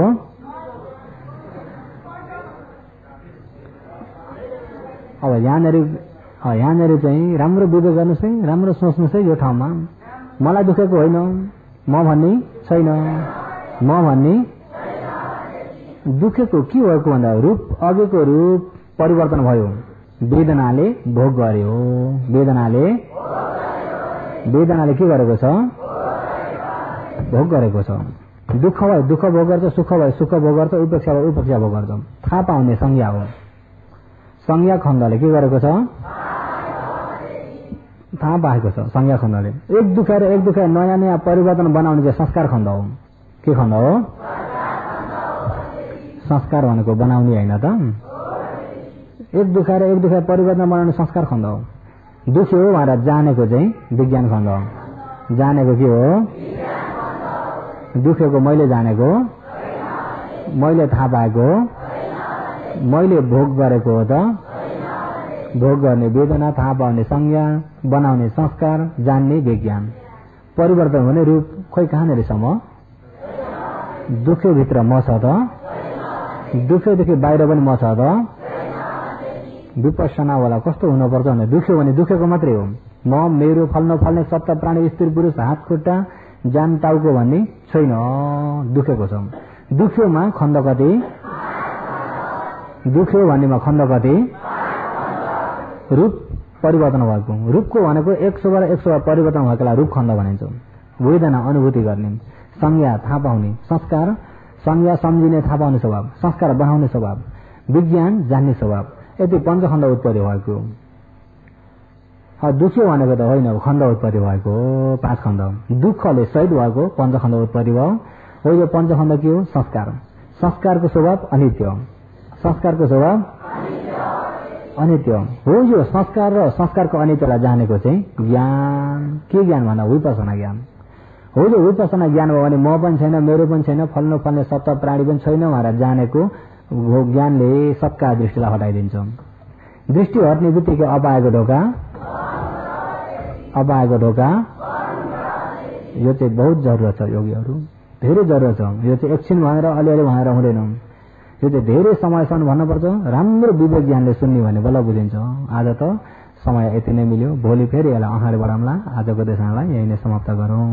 अब यहाँनिर चाहिँ राम्रो विवेक गर्नुहोस् है, राम्रो सोच्नुहोस् है। यो ठाउँमा मलाई दुखेको होइन, म भन्ने छैन, म भन्ने दुखेको के भएको भन्दा रूप, अघिको रूप परिवर्तन भयो, वेदनाले भोग गर्यो। वेदनाले के गरेको छ? भोग गरेको छ। दुःख भयो दुःख भोग गर्छ, सुख भयो सुख भोग गर्छ, उपेक्षा भयो उपेक्षा भोग गर्छ। थाहा पाउने संज्ञा हो। संज्ञा खण्डले के गरेको छ? थाहा पाएको छ संज्ञा खण्डले। एक दुखाएर नयाँ नयाँ परिवर्तन बनाउने चाहिँ संस्कार खण्ड हो। के खण्ड हो? संस्कार भनेको बनाउने होइन त? एक दुखाएर परिवर्तन बनाउने संस्कार खण्ड हो। दुख्यो भनेर जानेको चाहिँ विज्ञान खण्ड हो। जानेको के हो? दुखेको मैले जानेको, मैले थाहा पाएको, मैले भोग गरेको हो त? भोग गर्ने वेदना, थाहा पाउने संज्ञा, बनाउने संस्कार, जान्ने विज्ञान। परिवर्तन भने रूप खोइ कहाँनिरसम्म? दुखेभित्र म छ त? दुखेदेखि बाहिर पनि म छ त? विपश्यना वाला कस्तो हुनुपर्छ भने दुख्यो भने दुखेको मात्रै हो। म मेरो फल्ने सप्त प्राणी स्त्री पुरुष हात खुट्टा ज्ञान टाउको भन्ने छैन, दुखेको छ। दुख्योमा खण्ड कति? दुख्यो भन्नेमा खण्ड कति? रूप परिवर्तन भएको। रूपको भनेको 100 परिवर्तन भएकोलाई रूप खण्ड भनिन्छ। वेदना अनुभूति गर्ने, संज्ञा थाहा पाउने, संस्कार संज्ञा सम्झिने थाहा पाउने स्वभाव, संस्कार बनाउने स्वभाव, विज्ञान जान्ने स्वभाव, यति पञ्चखण्ड उत्पत्ति भएको। दुख्यो भनेको त होइन, खण्ड उत्पत्ति भएको 5 खण्ड। दुःखले सहित भएको पञ्चखण्ड उत्पत्ति भयो। हो यो पञ्चखण्ड के हो? संस्कार। संस्कारको स्वभाव अनित्य। संस्कारको स्वभाव अनित्य हो। यो संस्कार र संस्कारको अनित्यलाई जानेको चाहिँ ज्ञान। के ज्ञान भन्दा विपश्यना ज्ञान हो। जो विपश्यना ज्ञान भयो भने म पनि छैन, मेरो पनि छैन, फल्ने सप्त प्राणी पनि छैन भनेर जानेको ज्ञानले सबका दृष्टिलाई हटाइदिन्छ। दृष्टि हट्ने बित्तिकै अपाएको ढोका यो चाहिँ बहुत जरुरत छ। योगीहरू धेरै जरुरत छ। यो चाहिँ एकछिन भनेर अलिअलि भनेर हुँदैन। यो चाहिँ धेरै समयसम्म भन्नुपर्छ। राम्रो विवेक ज्ञानले सुन्ने भने बल्ल बुझिन्छ। आज त समय यति नै मिल्यो, भोलि फेरि यसलाई अगाडि बढाउँला। आजको देशनालाई यही नै समाप्त गरौँ।